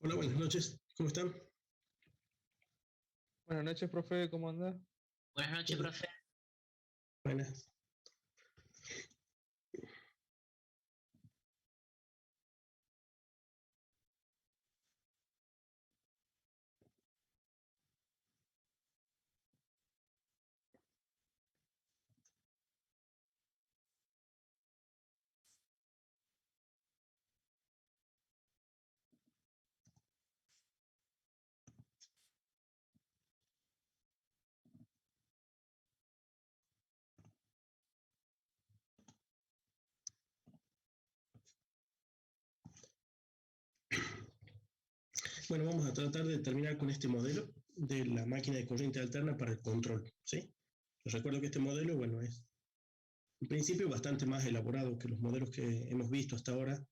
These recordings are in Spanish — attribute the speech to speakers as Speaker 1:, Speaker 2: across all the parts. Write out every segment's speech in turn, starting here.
Speaker 1: Hola, buenas noches. ¿Cómo están?
Speaker 2: Buenas noches, profe, ¿cómo anda?
Speaker 3: Buenas noches,
Speaker 1: Bien.
Speaker 3: profe.
Speaker 1: Buenas. Bueno, vamos a tratar de terminar con este modelo de la máquina de corriente alterna para el control, ¿sí? Les recuerdo que este modelo, bueno, es en principio bastante más elaborado que los modelos que hemos visto hasta ahora,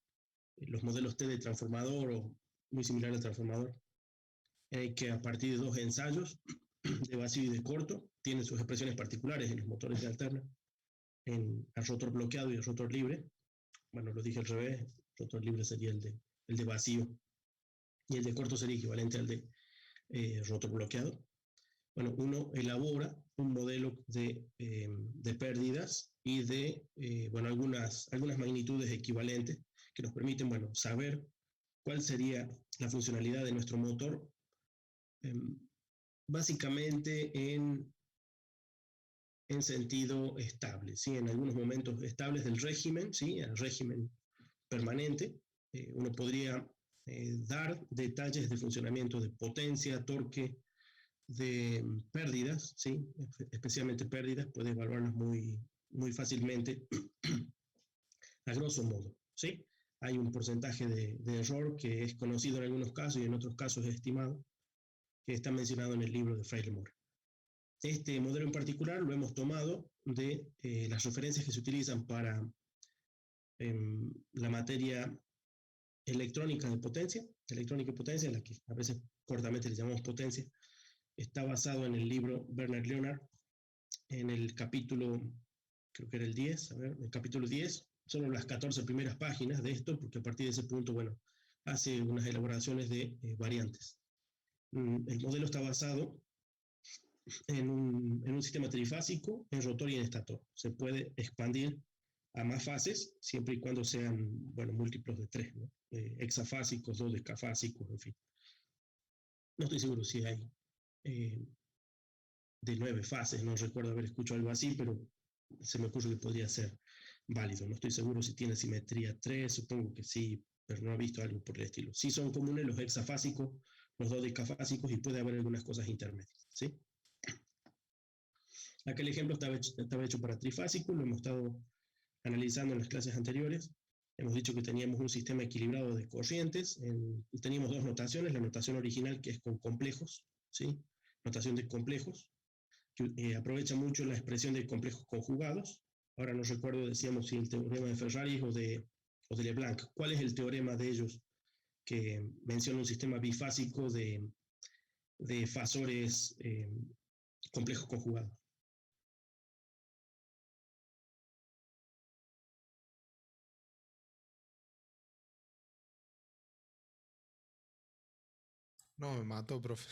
Speaker 1: los modelos T de transformador o muy similar al transformador, que a partir de dos ensayos, de vacío y de corto, tienen sus expresiones particulares en los motores de alterna, en el rotor bloqueado y el rotor libre. Bueno, lo dije al revés, el rotor libre sería el de vacío y el de corto sería equivalente al de rotor bloqueado. Bueno, uno elabora un modelo de pérdidas y de bueno, algunas magnitudes equivalentes que nos permiten, bueno, saber cuál sería la funcionalidad de nuestro motor, eh, básicamente en sentido estable, ¿sí? En algunos momentos estables del régimen, ¿sí? El régimen permanente. Uno podría dar detalles de funcionamiento de potencia, torque, de pérdidas, ¿sí? Especialmente pérdidas, puede evaluarlas muy fácilmente, a grosso modo, ¿sí? Hay un porcentaje de error que es conocido en algunos casos y en otros casos es estimado, que está mencionado en el libro de Fraile-Moore. Este modelo en particular lo hemos tomado de las referencias que se utilizan para la materia electrónica y potencia, la que a veces cortamente le llamamos potencia. Está basado en el libro Bernard Leonard, en el capítulo, creo que era el 10, a ver, el capítulo 10, solo las 14 primeras páginas de esto, porque a partir de ese punto, bueno, hace unas elaboraciones de variantes. El modelo está basado en un sistema trifásico, en rotor y en estator. Se puede expandir a más fases, siempre y cuando sean, bueno, múltiplos de 3, ¿no? Hexafásicos, dodecafásicos, en fin. No estoy seguro si hay eh, de 9 fases, no recuerdo haber escuchado algo así, pero se me ocurre que podría ser válido. No estoy seguro si tiene simetría 3, supongo que sí, pero no he visto algo por el estilo. Sí son comunes los hexafásicos, los dodecafásicos y puede haber algunas cosas intermedias, ¿sí? Aquel ejemplo estaba hecho para trifásico, lo hemos estado analizando en las clases anteriores. Hemos dicho que teníamos un sistema equilibrado de corrientes, teníamos dos notaciones, la notación original que es con complejos, ¿sí? Notación de complejos, que aprovecha mucho la expresión de complejos conjugados. Ahora no recuerdo, decíamos, si el teorema de Ferrari o de Leblanc. ¿Cuál es el teorema de ellos que menciona un sistema bifásico de fasores complejos conjugados?
Speaker 4: No, me mató, profe.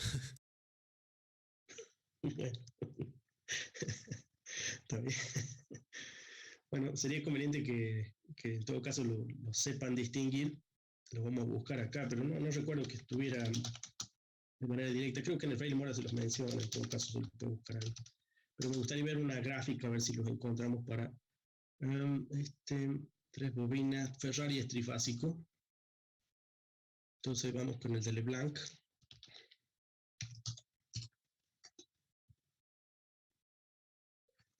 Speaker 1: Está bien. Bueno, sería conveniente que en todo caso lo sepan distinguir. Lo vamos a buscar acá, pero no recuerdo que estuviera de manera directa. Creo que en el Fraile-Moore se los menciona, en todo caso se los puedo buscar ahí. Pero me gustaría ver una gráfica, a ver si los encontramos para tres bobinas. Ferrari es trifásico. Entonces vamos con el de Leblanc.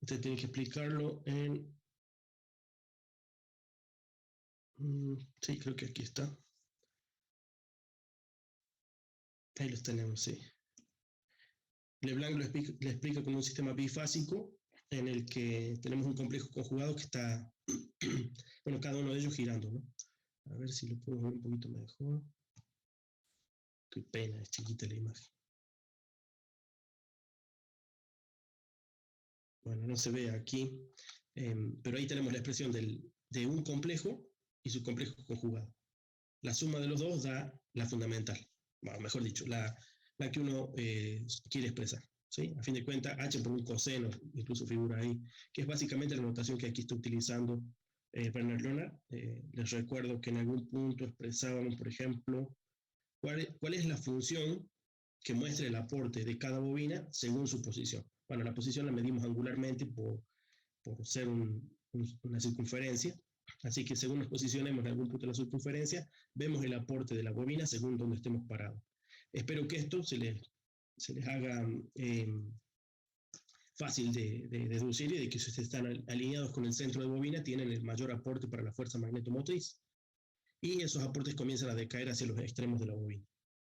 Speaker 1: Usted tiene que explicarlo en... sí, creo que aquí está. Ahí los tenemos, sí. Leblanc lo explica como un sistema bifásico en el que tenemos un complejo conjugado que está, bueno, cada uno de ellos girando, ¿no? A ver si lo puedo ver un poquito mejor. Qué pena, es chiquita la imagen. Bueno, no se ve aquí, pero ahí tenemos la expresión de un complejo y su complejo conjugado. la suma de los dos da la fundamental, bueno, mejor dicho, la que uno quiere expresar. ¿Sí? A fin de cuentas, h por un coseno, incluso figura ahí, que es básicamente la notación que aquí está utilizando Bernard Leonard. Les recuerdo que en algún punto expresábamos, por ejemplo, cuál es la función que muestra el aporte de cada bobina según su posición. Bueno, la posición la medimos angularmente por ser una circunferencia, así que según nos posicionemos en algún punto de la circunferencia, vemos el aporte de la bobina según donde estemos parados. Espero que esto se les haga fácil de deducir y de que si ustedes están alineados con el centro de bobina, tienen el mayor aporte para la fuerza magnetomotriz. Y esos aportes comienzan a decaer hacia los extremos de la bobina.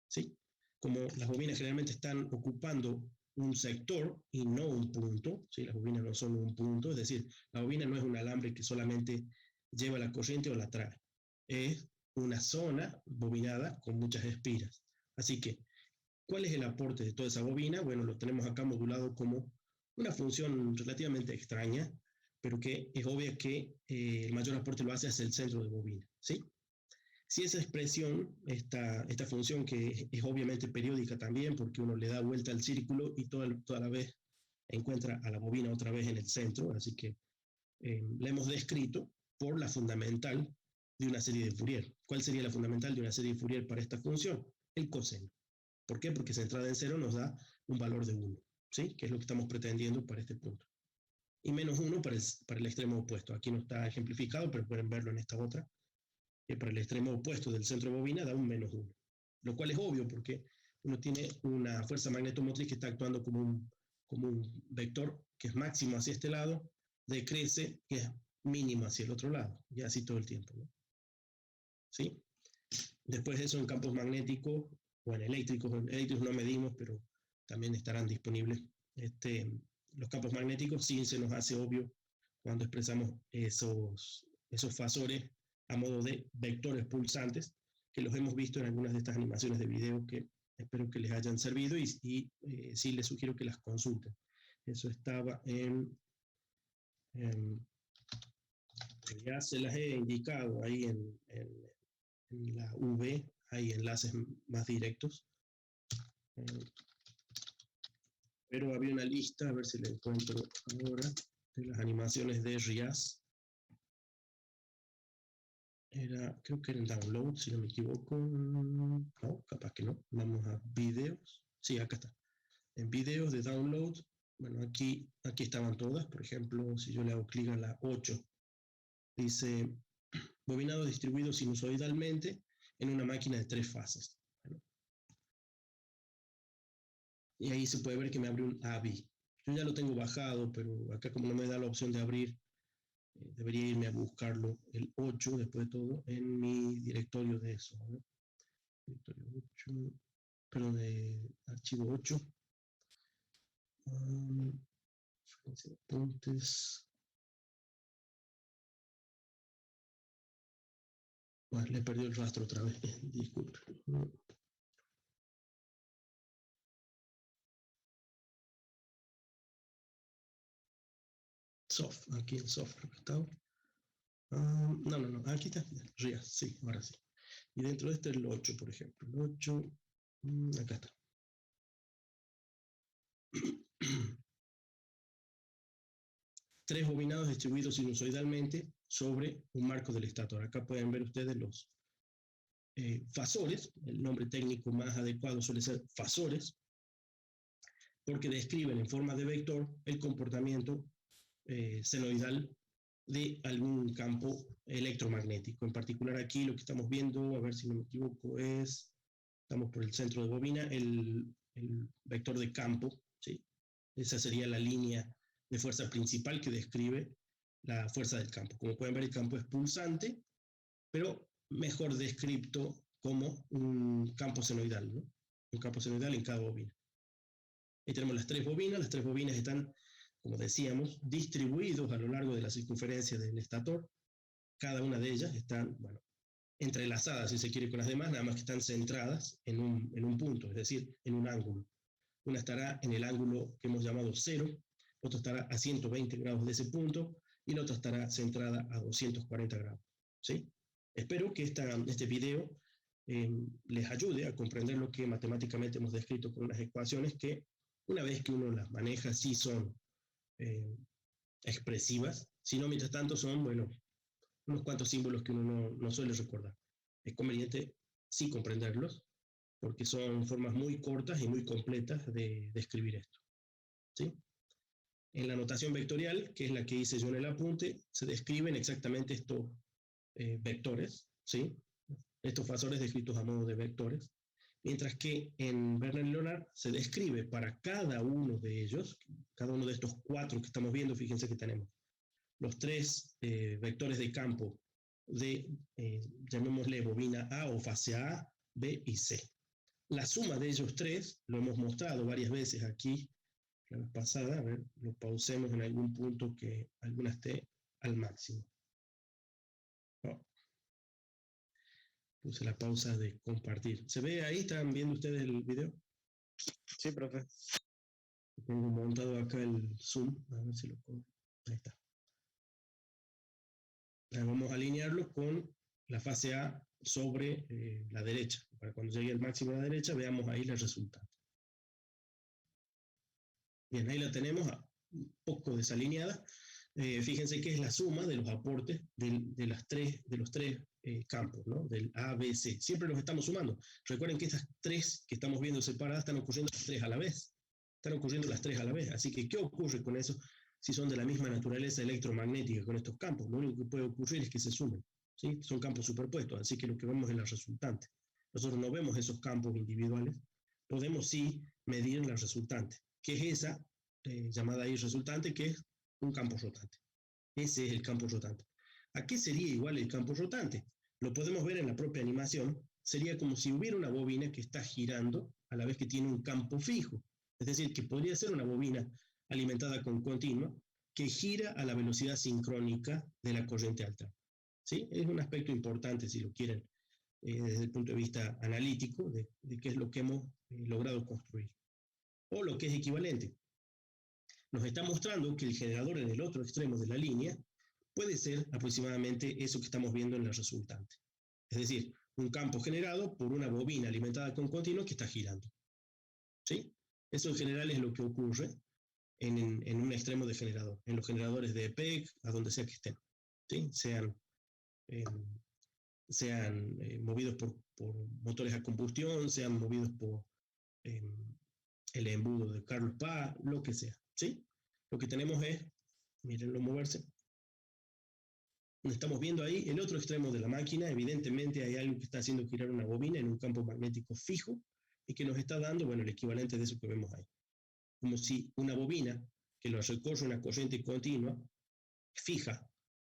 Speaker 1: ¿Sí? Como las bobinas generalmente están ocupando un sector y no un punto, ¿sí? Las bobinas no son un punto, es decir, la bobina no es un alambre que solamente lleva la corriente o la trae, es una zona bobinada con muchas espiras. Así que, ¿cuál es el aporte de toda esa bobina? Bueno, lo tenemos acá modulado como una función relativamente extraña, pero que es obvia que el mayor aporte lo hace hacia el centro de bobina, ¿sí? Si esa expresión, esta función que es obviamente periódica también, porque uno le da vuelta al círculo y toda la vez encuentra a la bobina otra vez en el centro, así que la hemos descrito por la fundamental de una serie de Fourier. ¿Cuál sería la fundamental de una serie de Fourier para esta función? El coseno. ¿Por qué? Porque centrada en cero nos da un valor de 1, ¿sí? Que es lo que estamos pretendiendo para este punto. Y menos 1 para el extremo opuesto. Aquí no está ejemplificado, pero pueden verlo en esta otra. Que para el extremo opuesto del centro de bobina da un menos 1. Lo cual es obvio porque uno tiene una fuerza magnetomotriz que está actuando como un vector que es máximo hacia este lado, decrece que es mínimo hacia el otro lado, y así todo el tiempo, ¿no? ¿Sí? Después de eso en campos magnéticos o en eléctricos no medimos, pero también estarán disponibles. Los campos magnéticos sí se nos hace obvio cuando expresamos esos fasores a modo de vectores pulsantes, que los hemos visto en algunas de estas animaciones de video que espero que les hayan servido y sí les sugiero que las consulten. Eso estaba ya se las he indicado ahí en la V, hay enlaces más directos. Pero había una lista, a ver si la encuentro ahora, de las animaciones de RIAS. Creo que era el download, si no me equivoco. No, capaz que no. Vamos a videos. Sí, acá está. En videos de download, bueno, aquí estaban todas. Por ejemplo, si yo le hago clic a la 8, dice bobinado distribuido sinusoidalmente en una máquina de 3 fases. Bueno. Y ahí se puede ver que me abre un AVI. Yo ya lo tengo bajado, pero acá como no me da la opción de abrir, debería irme a buscarlo, el 8, después de todo, en mi directorio de eso, ¿no? Directorio 8, perdón, de archivo 8. Apuntes. Bueno, le perdió el rastro otra vez, disculpe. Soft, aquí en soft creo que estaba. No, aquí está, RIAS, sí, ahora sí. Y dentro de este el 8, por ejemplo. El 8, acá está. Tres bobinados distribuidos sinusoidalmente sobre un marco del estator. Acá pueden ver ustedes los fasores. El nombre técnico más adecuado suele ser fasores, porque describen en forma de vector el comportamiento senoidal de algún campo electromagnético. En particular aquí lo que estamos viendo, a ver si no me equivoco, estamos por el centro de bobina, el vector de campo, ¿sí? Esa sería la línea de fuerza principal que describe la fuerza del campo. Como pueden ver, el campo es pulsante, pero mejor descrito como un campo senoidal, ¿no? Un campo senoidal en cada bobina. Ahí tenemos las tres bobinas están, como decíamos, distribuidos a lo largo de la circunferencia del estator. Cada una de ellas están, bueno, entrelazadas, si se quiere, con las demás, nada más que están centradas en un punto, es decir, en un ángulo. Una estará en el ángulo que hemos llamado 0, otra estará a 120 grados de ese punto y la otra estará centrada a 240 grados, ¿sí? Espero que este video les ayude a comprender lo que matemáticamente hemos descrito con unas ecuaciones que, una vez que uno las maneja, sí son expresivas, sino mientras tanto son, bueno, unos cuantos símbolos que uno no suele recordar. Es conveniente sí comprenderlos, porque son formas muy cortas y muy completas de escribir esto, ¿sí? En la notación vectorial, que es la que hice yo en el apunte, se describen exactamente estos vectores, ¿sí? Estos fasores descritos a modo de vectores, mientras que en Bernard-Leonard se describe para cada uno de ellos, cada uno de estos 4 que estamos viendo. Fíjense que tenemos los 3 vectores de campo de, llamémosle bobina A o fase A, B y C. La suma de ellos 3, lo hemos mostrado varias veces aquí, la vez pasada, a ver, lo pausemos en algún punto que alguna esté al máximo. Oh, puse la pausa de compartir. ¿Se ve ahí? ¿Están viendo ustedes el video?
Speaker 2: Sí, profe.
Speaker 1: Tengo montado acá el Zoom, a ver si lo puedo. Ahí está. Vamos a alinearlo con la fase A sobre la derecha. Para cuando llegue al máximo a la derecha, veamos ahí la resultante. Bien, ahí la tenemos un poco desalineada. Fíjense que es la suma de los aportes de los tres campos, ¿no? Del A, B, C. Siempre los estamos sumando. Recuerden que estas 3 que estamos viendo separadas están ocurriendo las 3 a la vez. Están ocurriendo las 3 a la vez. Así que, ¿qué ocurre con eso si son de la misma naturaleza electromagnética con estos campos? Lo único que puede ocurrir es que se sumen, ¿sí? Son campos superpuestos, así que lo que vemos es la resultante. Nosotros no vemos esos campos individuales, podemos sí medir la resultante, que es esa llamada ahí resultante, que es un campo rotante. Ese es el campo rotante. ¿A qué sería igual el campo rotante? Lo podemos ver en la propia animación. Sería como si hubiera una bobina que está girando a la vez que tiene un campo fijo. Es decir, que podría ser una bobina alimentada con continua que gira a la velocidad sincrónica de la corriente alterna. ¿Sí? Es un aspecto importante, si lo quieren, desde el punto de vista analítico, de qué es lo que hemos logrado construir. O lo que es equivalente. Nos está mostrando que el generador en el otro extremo de la línea puede ser aproximadamente eso que estamos viendo en la resultante. Es decir, un campo generado por una bobina alimentada con continuo que está girando. ¿Sí? Eso en general es lo que ocurre en un extremo de generador, en los generadores de EPEC, a donde sea que estén. ¿Sí? Sean movidos por motores a combustión, sean movidos por el embudo de Carlos Paz, lo que sea. ¿Sí? Lo que tenemos es, mírenlo moverse. Estamos viendo ahí el otro extremo de la máquina. Evidentemente hay algo que está haciendo girar una bobina en un campo magnético fijo y que nos está dando, bueno, el equivalente de eso que vemos ahí. Como si una bobina que lo recorre una corriente continua, fija,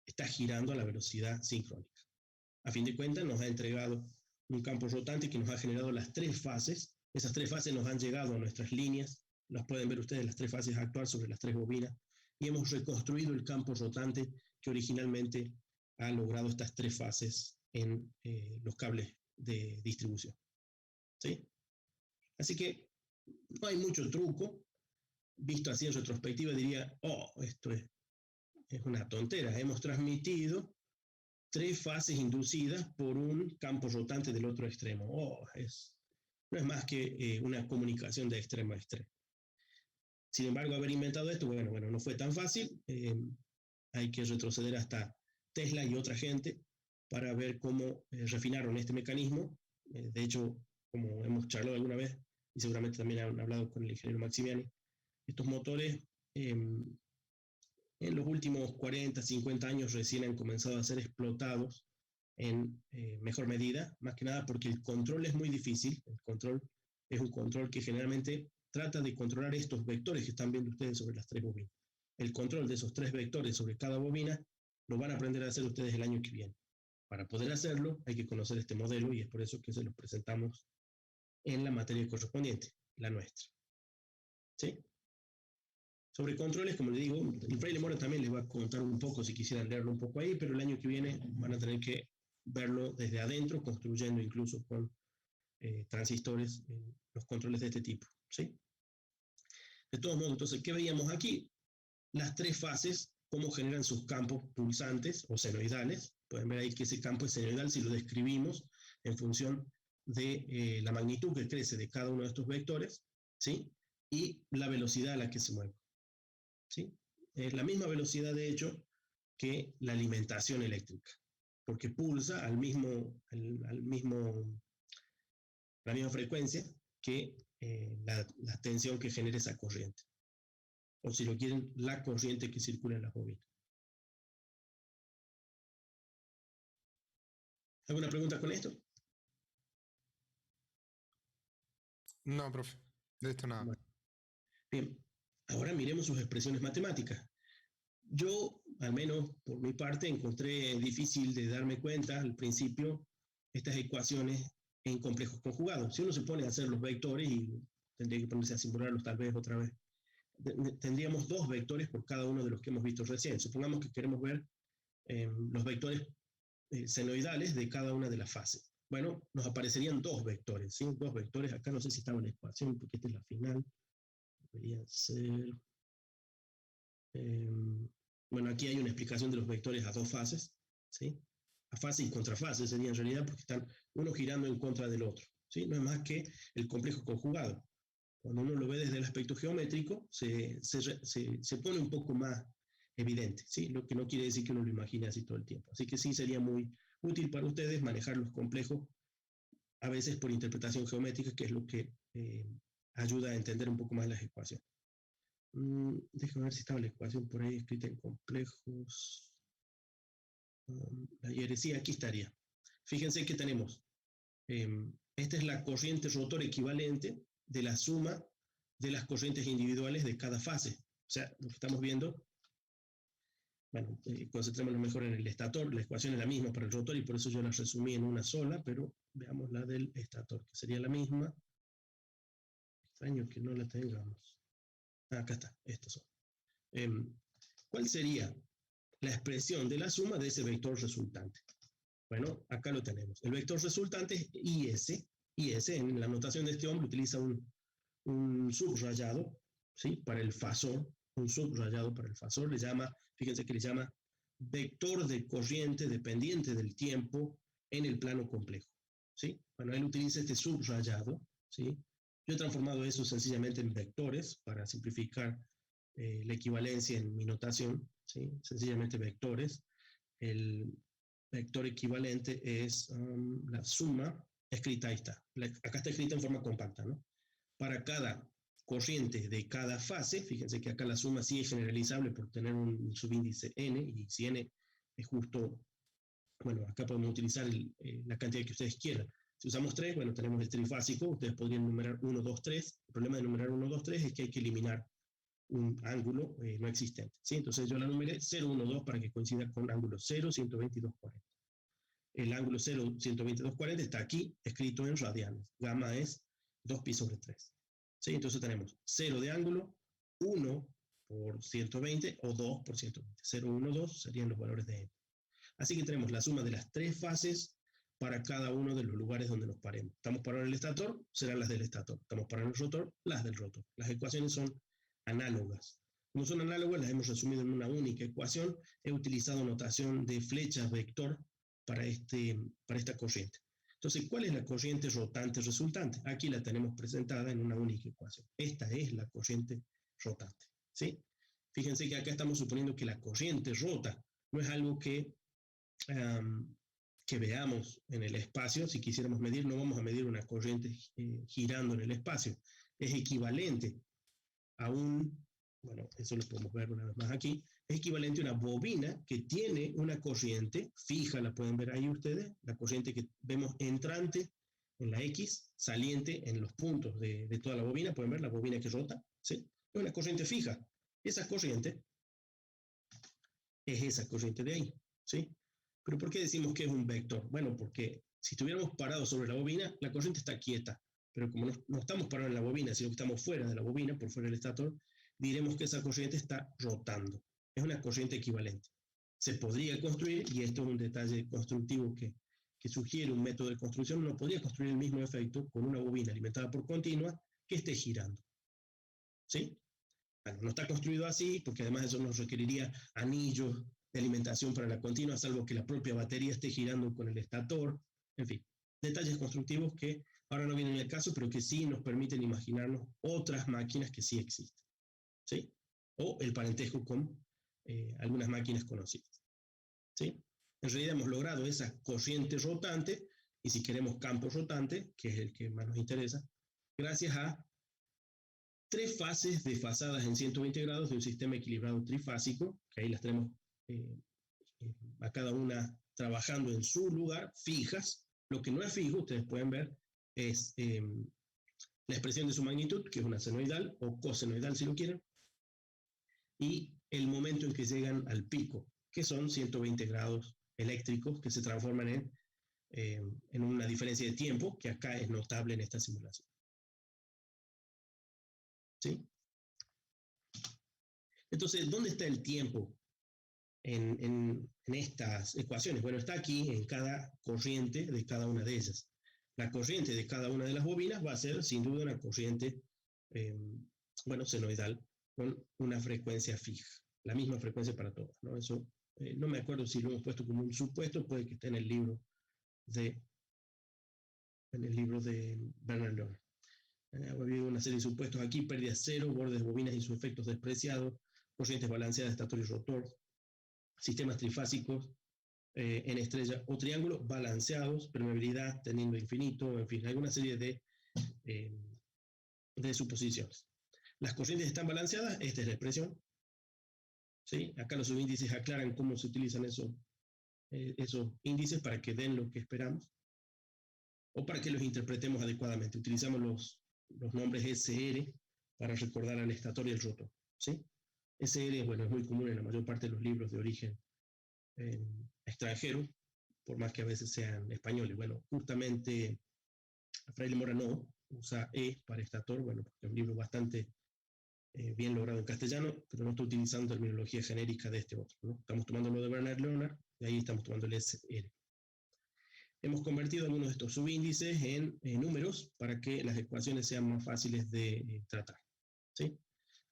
Speaker 1: está girando a la velocidad sincrónica. A fin de cuentas, nos ha entregado un campo rotante que nos ha generado las 3 fases. Esas 3 fases nos han llegado a nuestras líneas. Las pueden ver ustedes, las 3 fases actuar sobre las 3 bobinas. Y hemos reconstruido el campo rotante que originalmente ha logrado estas 3 fases en los cables de distribución. ¿Sí? Así que no hay mucho truco. Visto así en retrospectiva diría, oh, esto es una tontera. Hemos transmitido 3 fases inducidas por un campo rotante del otro extremo. Oh, no es más que una comunicación de extremo a extremo. Sin embargo, haber inventado esto, bueno, no fue tan fácil. Hay que retroceder hasta Tesla y otra gente para ver cómo refinaron este mecanismo. De hecho, como hemos charlado alguna vez, y seguramente también han hablado con el ingeniero Maximiani, estos motores en los últimos 40, 50 años recién han comenzado a ser explotados en mejor medida, más que nada porque el control es muy difícil. El control es un control que generalmente trata de controlar estos vectores que están viendo ustedes sobre las 3 bobinas. El control de esos 3 vectores sobre cada bobina lo van a aprender a hacer ustedes el año que viene. Para poder hacerlo hay que conocer este modelo y es por eso que se los presentamos en la materia correspondiente, la nuestra. ¿Sí? Sobre controles, como les digo, el Fraile Mora también les va a contar un poco si quisieran leerlo un poco ahí, pero el año que viene van a tener que verlo desde adentro, construyendo incluso con transistores los controles de este tipo. ¿Sí? De todos modos, entonces, ¿qué veíamos aquí? Las 3 fases, cómo generan sus campos pulsantes o senoidales, Pueden ver ahí que ese campo es senoidal si lo describimos en función de la magnitud que crece de cada uno de estos vectores, ¿sí? Y la velocidad a la que se mueve, ¿sí? Es la misma velocidad, de hecho, que la alimentación eléctrica, porque pulsa a la misma frecuencia que la tensión que genera esa corriente. O si lo quieren, la corriente que circula en las bobinas. ¿Alguna pregunta con esto?
Speaker 4: No, profe. De esto nada.
Speaker 1: Bueno, bien, ahora miremos sus expresiones matemáticas. Yo, al menos por mi parte, encontré difícil de darme cuenta al principio estas ecuaciones en complejos conjugados. Si uno se pone a hacer los vectores, y tendría que ponerse a simularlos tal vez otra vez, tendríamos 2 vectores por cada uno de los que hemos visto recién. Supongamos que queremos ver los vectores senoidales de cada una de las fases. Bueno, nos aparecerían 2 vectores, ¿sí? 2 vectores, acá no sé si estaba en la ecuación, porque esta es la final. Debería ser... bueno, aquí hay una explicación de los vectores a 2 fases, ¿sí? A fase y contrafase sería en realidad, porque están uno girando en contra del otro, ¿sí? No es más que el complejo conjugado. Cuando uno lo ve desde el aspecto geométrico, se pone un poco más evidente, ¿sí? Lo que no quiere decir que uno lo imagine así todo el tiempo. Así que sí sería muy útil para ustedes manejar los complejos, a veces por interpretación geométrica, que es lo que ayuda a entender un poco más las ecuaciones. Déjame ver si estaba la ecuación por ahí escrita en complejos. Sí, aquí estaría. Fíjense que tenemos, esta es la corriente rotor equivalente de la suma de las corrientes individuales de cada fase. O sea, lo que estamos viendo, bueno, concentrémonos mejor en el estator. La ecuación es la misma para el rotor y por eso yo la resumí en una sola, pero veamos la del estator, que sería la misma. Extraño que no la tengamos. Acá está, estos son. ¿Cuál sería la expresión de la suma de ese vector resultante? Bueno, acá lo tenemos. El vector resultante es IS. IS en la notación de este hombre utiliza un subrayado, ¿sí? Para el fasor, un subrayado para el fasor, le llama, fíjense que le llama vector de corriente dependiente del tiempo en el plano complejo, ¿sí? Bueno, él utiliza este subrayado, ¿sí? Yo he transformado eso sencillamente en vectores para simplificar la equivalencia en mi notación, ¿sí? Sencillamente vectores. El vector equivalente es la suma, escrita, ahí está. Acá está escrita en forma compacta, ¿no? Para cada corriente de cada fase, fíjense que acá la suma sí es generalizable por tener un subíndice n, y si n es justo, bueno, acá podemos utilizar la cantidad que ustedes quieran. Si usamos 3, bueno, tenemos el trifásico, ustedes podrían numerar 1, 2, 3. El problema de numerar 1, 2, 3 es que hay que eliminar un ángulo no existente, ¿sí? Entonces yo la numeré 0, 1, 2 para que coincida con ángulo 0, 122, 40. El ángulo 0, 122, 40 está aquí escrito en radianes. Gamma es 2 pi sobre 3. ¿Sí? Entonces tenemos 0 de ángulo, 1 por 120 o 2 por 120. 0, 1, 2 serían los valores de n. Así que tenemos la suma de las 3 fases para cada uno de los lugares donde nos paremos. Estamos parados en el estator, serán las del estator. Estamos parados en el rotor, las del rotor. Las ecuaciones son análogas. Como son análogas, las hemos resumido en una única ecuación. He utilizado notación de flecha vector para esta corriente. Entonces, ¿cuál es la corriente rotante resultante? Aquí la tenemos presentada en una única ecuación. Esta es la corriente rotante, ¿sí? Fíjense que acá estamos suponiendo que la corriente rota. No es algo que veamos en el espacio. Si quisiéramos medir, no vamos a medir una corriente girando en el espacio. Es equivalente a bueno, eso lo podemos ver una vez más aquí, es equivalente a una bobina que tiene una corriente fija, la pueden ver ahí ustedes, la corriente que vemos entrante en la X, saliente en los puntos de toda la bobina, pueden ver la bobina que rota, ¿sí? Es una corriente fija. Esa corriente es esa corriente de ahí, ¿sí? Pero ¿por qué decimos que es un vector? Bueno, porque si estuviéramos parados sobre la bobina, la corriente está quieta, pero como no estamos parados en la bobina, sino que estamos fuera de la bobina, por fuera del estator, diremos que esa corriente está rotando. Es una corriente equivalente. Se podría construir, y esto es un detalle constructivo que sugiere un método de construcción, uno podría construir el mismo efecto con una bobina alimentada por continua que esté girando, ¿sí? Bueno, no está construido así, porque además eso nos requeriría anillos de alimentación para la continua, salvo que la propia batería esté girando con el estator, en fin, detalles constructivos que ahora no vienen al caso, pero que sí nos permiten imaginarnos otras máquinas que sí existen, ¿sí? O el parentesco con algunas máquinas conocidas, ¿sí? En realidad hemos logrado esa corriente rotante, y si queremos campo rotante, que es el que más nos interesa, gracias a 3 fases desfasadas en 120 grados de un sistema equilibrado trifásico, que ahí las tenemos eh, a cada una trabajando en su lugar, fijas. Lo que no es fijo, ustedes pueden ver, es la expresión de su magnitud, que es una senoidal o cosenoidal si lo quieren, y el momento en que llegan al pico, que son 120 grados eléctricos que se transforman en una diferencia de tiempo que acá es notable en esta simulación. ¿Sí? Entonces, ¿dónde está el tiempo en estas ecuaciones? Bueno, está aquí en cada corriente de cada una de ellas. La corriente de cada una de las bobinas va a ser, sin duda, una corriente, senoidal, con una frecuencia fija, la misma frecuencia para todas, ¿no? Eso, no me acuerdo si lo hemos puesto como un supuesto, puede que esté en el libro de Bernard Lohr. Ha habido una serie de supuestos aquí: pérdida cero, bordes de bobinas y sus efectos despreciados, corrientes balanceadas, estator y rotor, sistemas trifásicos en estrella o triángulo balanceados, permeabilidad tendiendo a infinito, en fin, hay una serie de suposiciones. Las corrientes están balanceadas, esta es la expresión, ¿sí? Acá los subíndices aclaran cómo se utilizan esos índices para que den lo que esperamos, o para que los interpretemos adecuadamente. Utilizamos los nombres SR para recordar al estator y al rotor, ¿sí? SR, bueno, es muy común en la mayor parte de los libros de origen extranjero, por más que a veces sean españoles. Bueno, justamente Fraile Mora no usa E para estator, bueno, porque es un libro bastante bien logrado en castellano, pero no está utilizando terminología genérica de este otro, ¿no? Estamos tomando lo de Bernard Leonard, y ahí estamos tomando el SR. Hemos convertido algunos de estos subíndices en números para que las ecuaciones sean más fáciles de tratar, ¿sí?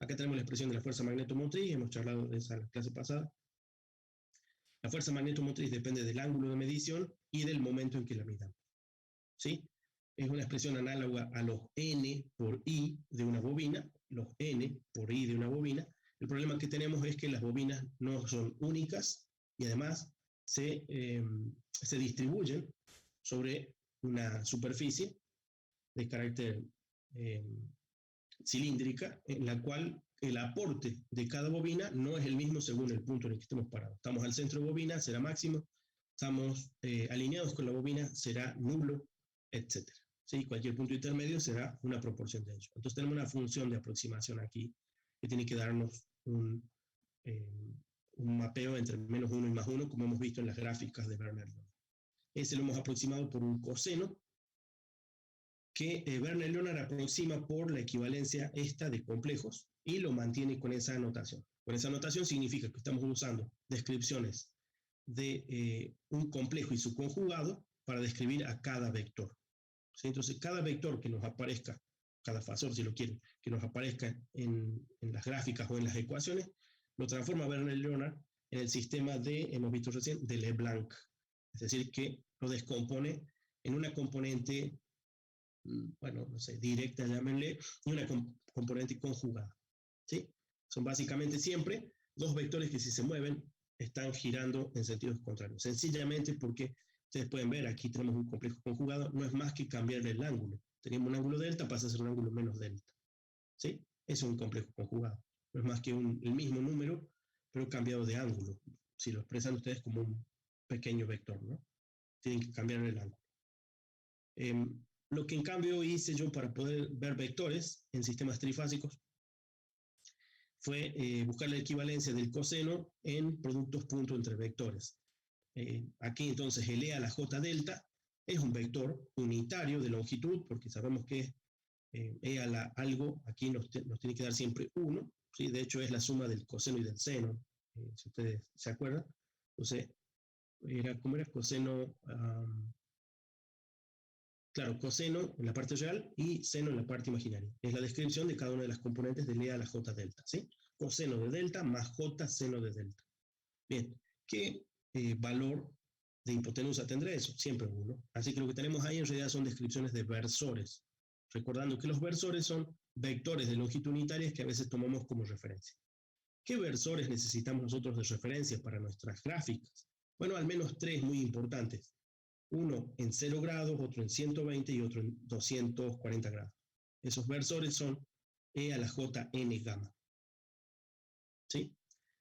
Speaker 1: Acá tenemos la expresión de la fuerza magnetomotriz, hemos charlado de esa en la clase pasada. La fuerza magnetomotriz depende del ángulo de medición y del momento en que la midamos, ¿sí? Es una expresión análoga a los N por I de una bobina, los N por I de una bobina. El problema que tenemos es que las bobinas no son únicas y además se distribuyen sobre una superficie de carácter cilíndrica, en la cual el aporte de cada bobina no es el mismo según el punto en el que estemos parados. Estamos al centro de bobina, será máximo; estamos alineados con la bobina, será nulo, etc. ¿Sí? Cualquier punto intermedio será una proporción de ello. Entonces tenemos una función de aproximación aquí que tiene que darnos un mapeo entre -1 y +1, como hemos visto en las gráficas de Bernard Leonard. Ese lo hemos aproximado por un coseno que Bernard Leonard aproxima por la equivalencia esta de complejos y lo mantiene con esa anotación. Con esa anotación significa que estamos usando descripciones de un complejo y su conjugado para describir a cada vector, ¿sí? Entonces, cada vector que nos aparezca, cada fasor, si lo quieren, que nos aparezca en las gráficas o en las ecuaciones, lo transforma Bernard Leonard en el sistema hemos visto recién, de Leblanc. Es decir, que lo descompone en una componente, bueno, no sé, directa, llámenle, y una componente conjugada, ¿sí? Son básicamente siempre dos vectores que, si se mueven, están girando en sentidos contrarios. Sencillamente porque ustedes pueden ver, aquí tenemos un complejo conjugado, no es más que cambiarle el ángulo. Teníamos un ángulo delta, pasa a ser un ángulo menos delta, ¿sí? Eso es un complejo conjugado. No es más que el mismo número, pero cambiado de ángulo. Si lo expresan ustedes como un pequeño vector, ¿no? Tienen que cambiar el ángulo. Lo que en cambio hice yo para poder ver vectores en sistemas trifásicos fue buscar la equivalencia del coseno en productos punto entre vectores. Aquí entonces el E a la J delta es un vector unitario de longitud, porque sabemos que E a la algo aquí nos tiene que dar siempre 1, ¿sí? De hecho es la suma del coseno y del seno, si ustedes se acuerdan. Entonces, ¿cómo era? Coseno, claro, coseno en la parte real y seno en la parte imaginaria. Es la descripción de cada una de las componentes de E a la J delta, ¿sí? Coseno de delta más J seno de delta. Bien, ¿qué valor de hipotenusa tendrá eso? Siempre 1. Así que lo que tenemos ahí en realidad son descripciones de versores, recordando que los versores son vectores de longitud unitarias que a veces tomamos como referencia. ¿Qué versores necesitamos nosotros de referencia para nuestras gráficas? Bueno, al menos 3 muy importantes. Uno en 0 grados, otro en 120 y otro en 240 grados. Esos versores son E a la J n gamma. ¿Sí?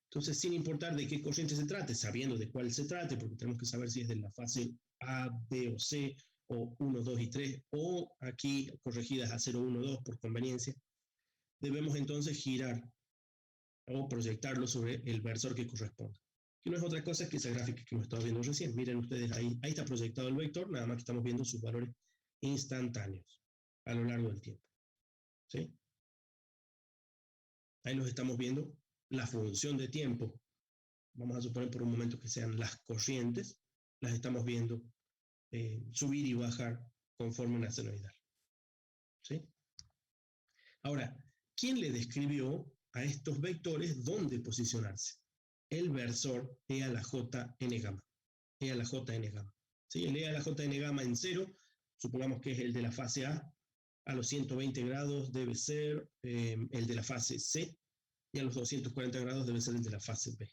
Speaker 1: Entonces, sin importar de qué corriente se trate, sabiendo de cuál se trate, porque tenemos que saber si es de la fase A, B o C, o 1, 2 y 3, o aquí corregidas a 0, 1, 2 por conveniencia, debemos entonces girar o proyectarlo sobre el versor que corresponda. Que no es otra cosa que esa gráfica que hemos estado viendo recién. Miren ustedes, ahí está proyectado el vector, nada más que estamos viendo sus valores instantáneos a lo largo del tiempo. ¿Sí? Ahí los estamos viendo, la función de tiempo. Vamos a suponer por un momento que sean las corrientes, las estamos viendo subir y bajar conforme una senoidal. ¿Sí? Ahora, ¿quién le describió a estos vectores dónde posicionarse? El versor E a la J n gamma. E a la J n gamma. ¿Sí? El E a la J n gamma en 0, supongamos que es el de la fase A los 120 grados debe ser el de la fase C, y a los 240 grados debe ser el de la fase B.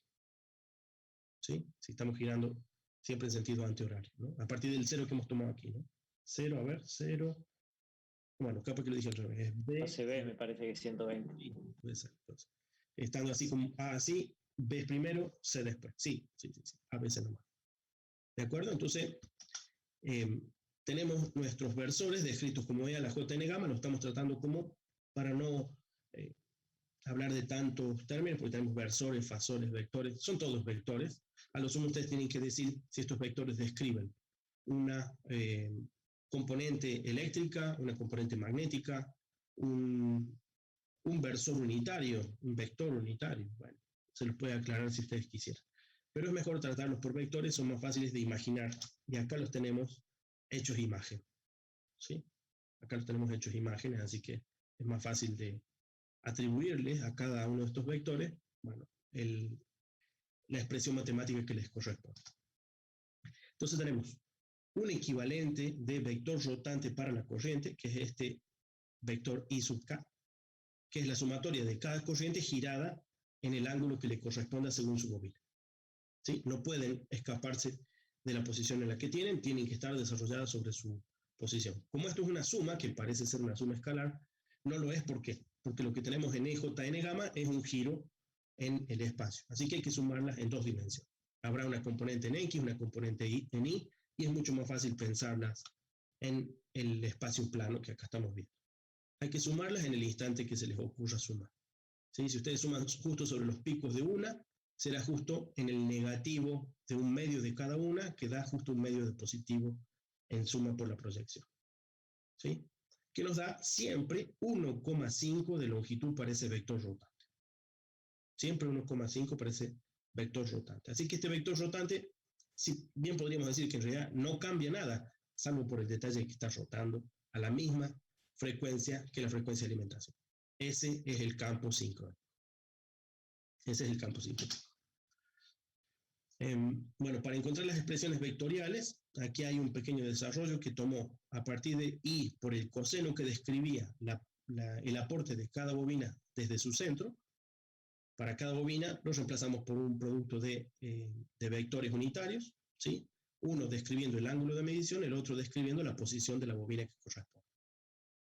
Speaker 1: ¿Sí? Si estamos girando siempre en sentido antihorario, ¿no? A partir del 0 que hemos tomado aquí, ¿no? 0, a ver, 0. Bueno, capaz que lo dije al revés. Es B.
Speaker 2: Fase B me parece que es 120.
Speaker 1: Puede ser, puede ser. Estando así como A así, B primero, C después. Sí. A, B, C nomás. ¿De acuerdo? Entonces, tenemos nuestros versores descritos como E a la J n gamma, lo estamos tratando como, para no hablar de tantos términos, porque tenemos versores, fasores, vectores, son todos vectores. A lo sumo ustedes tienen que decir si estos vectores describen una componente eléctrica, una componente magnética, un versor unitario, un vector unitario. Bueno, se los puede aclarar si ustedes quisieran. Pero es mejor tratarlos por vectores, son más fáciles de imaginar. Y acá los tenemos hechos imagen. ¿Sí? Acá los tenemos hechos imágenes, así que es más fácil de atribuirles a cada uno de estos vectores, bueno, la expresión matemática que les corresponde. Entonces tenemos un equivalente de vector rotante para la corriente, que es este vector I sub k, que es la sumatoria de cada corriente girada en el ángulo que le corresponda según su bobina. ¿Sí? No pueden escaparse de la posición en la que tienen que estar desarrolladas sobre su posición. Como esto es una suma, que parece ser una suma escalar, no lo es. ¿Por qué? Porque lo que tenemos en EJN gamma es un giro en el espacio. Así que hay que sumarlas en 2 dimensiones. Habrá una componente en X, una componente en Y, y es mucho más fácil pensarlas en el espacio plano que acá estamos viendo. Hay que sumarlas en el instante que se les ocurra sumar. ¿Sí? Si ustedes suman justo sobre los picos de una, será justo en el negativo de un medio de cada una, que da justo un medio de positivo en suma por la proyección. ¿Sí? Que nos da siempre 1,5 de longitud para ese vector rotante. Siempre 1,5 para ese vector rotante. Así que este vector rotante, si bien podríamos decir que en realidad no cambia nada, salvo por el detalle que está rotando a la misma frecuencia que la frecuencia de alimentación. Ese es el campo sincrónico. Ese es el campo sincrónico. Bueno, para encontrar las expresiones vectoriales, aquí hay un pequeño desarrollo que tomó a partir de I por el coseno que describía el aporte de cada bobina desde su centro. Para cada bobina lo reemplazamos por un producto de vectores unitarios, ¿sí? Uno describiendo el ángulo de medición, el otro describiendo la posición de la bobina que corresponde.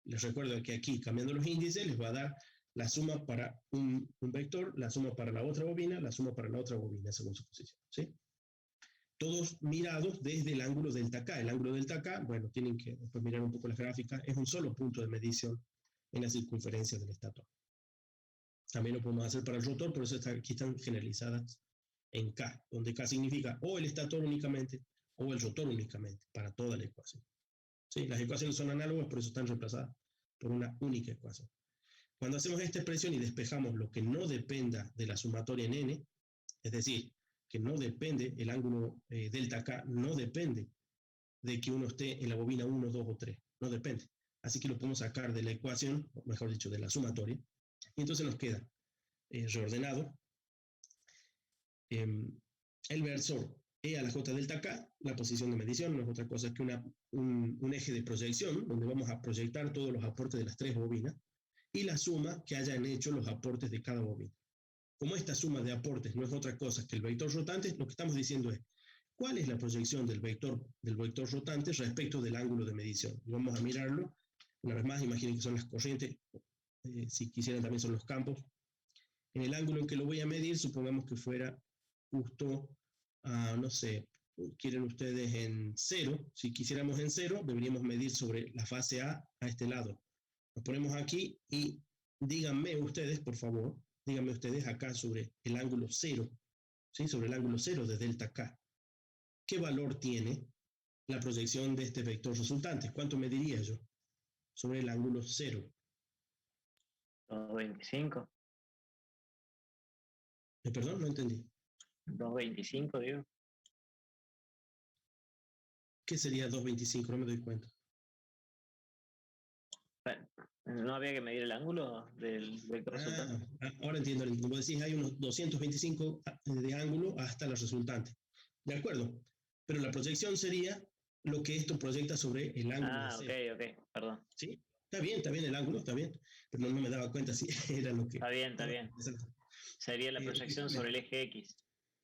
Speaker 1: Les recuerdo que aquí, cambiando los índices, les va a dar la suma para un vector, la suma para la otra bobina, la suma para la otra bobina, según su posición, ¿sí? Todos mirados desde el ángulo delta K. El ángulo delta K, bueno, tienen que después mirar un poco las gráficas, es un solo punto de medición en la circunferencia del estator. También lo podemos hacer para el rotor, por eso aquí están generalizadas en K, donde K significa o el estator únicamente o el rotor únicamente, para toda la ecuación. ¿Sí? Las ecuaciones son análogas, por eso están reemplazadas por una única ecuación. Cuando hacemos esta expresión y despejamos lo que no dependa de la sumatoria en n, es decir, que no depende, el ángulo delta K no depende de que uno esté en la bobina 1, 2 o 3, no depende. Así que lo podemos sacar de la ecuación, o mejor dicho, de la sumatoria, y entonces nos queda reordenado el versor E a la J delta K, la posición de medición no es otra cosa que un eje de proyección, donde vamos a proyectar todos los aportes de las tres bobinas, y la suma que hayan hecho los aportes de cada bobina. Como esta suma de aportes no es otra cosa que el vector rotante, lo que estamos diciendo es, ¿cuál es la proyección del vector rotante respecto del ángulo de medición? Y vamos a mirarlo. Una vez más, imaginen que son las corrientes, si quisieran también son los campos. En el ángulo en que lo voy a medir, supongamos que fuera justo, no sé, quieren ustedes en 0. Si quisiéramos en 0, deberíamos medir sobre la fase A este lado. Nos ponemos aquí y díganme ustedes, por favor, díganme ustedes acá sobre el ángulo 0, ¿sí? Sobre el ángulo 0 de delta K. ¿Qué valor tiene la proyección de este vector resultante? ¿Cuánto mediría yo sobre el ángulo 0?
Speaker 2: 225.
Speaker 1: Perdón, no entendí.
Speaker 2: 225, digo.
Speaker 1: ¿Qué sería 225? No me doy cuenta.
Speaker 2: Bueno, ¿no había que medir el ángulo del vector resultante?
Speaker 1: Ahora entiendo. Como decís, hay unos 225 de ángulo hasta la resultante. De acuerdo. Pero la proyección sería lo que esto proyecta sobre el ángulo.
Speaker 2: Ok, perdón.
Speaker 1: ¿Sí? Está bien el ángulo, está bien. Pero no me daba cuenta si era lo que...
Speaker 2: Está bien.
Speaker 1: Exacto.
Speaker 2: Sería la proyección sobre el eje X.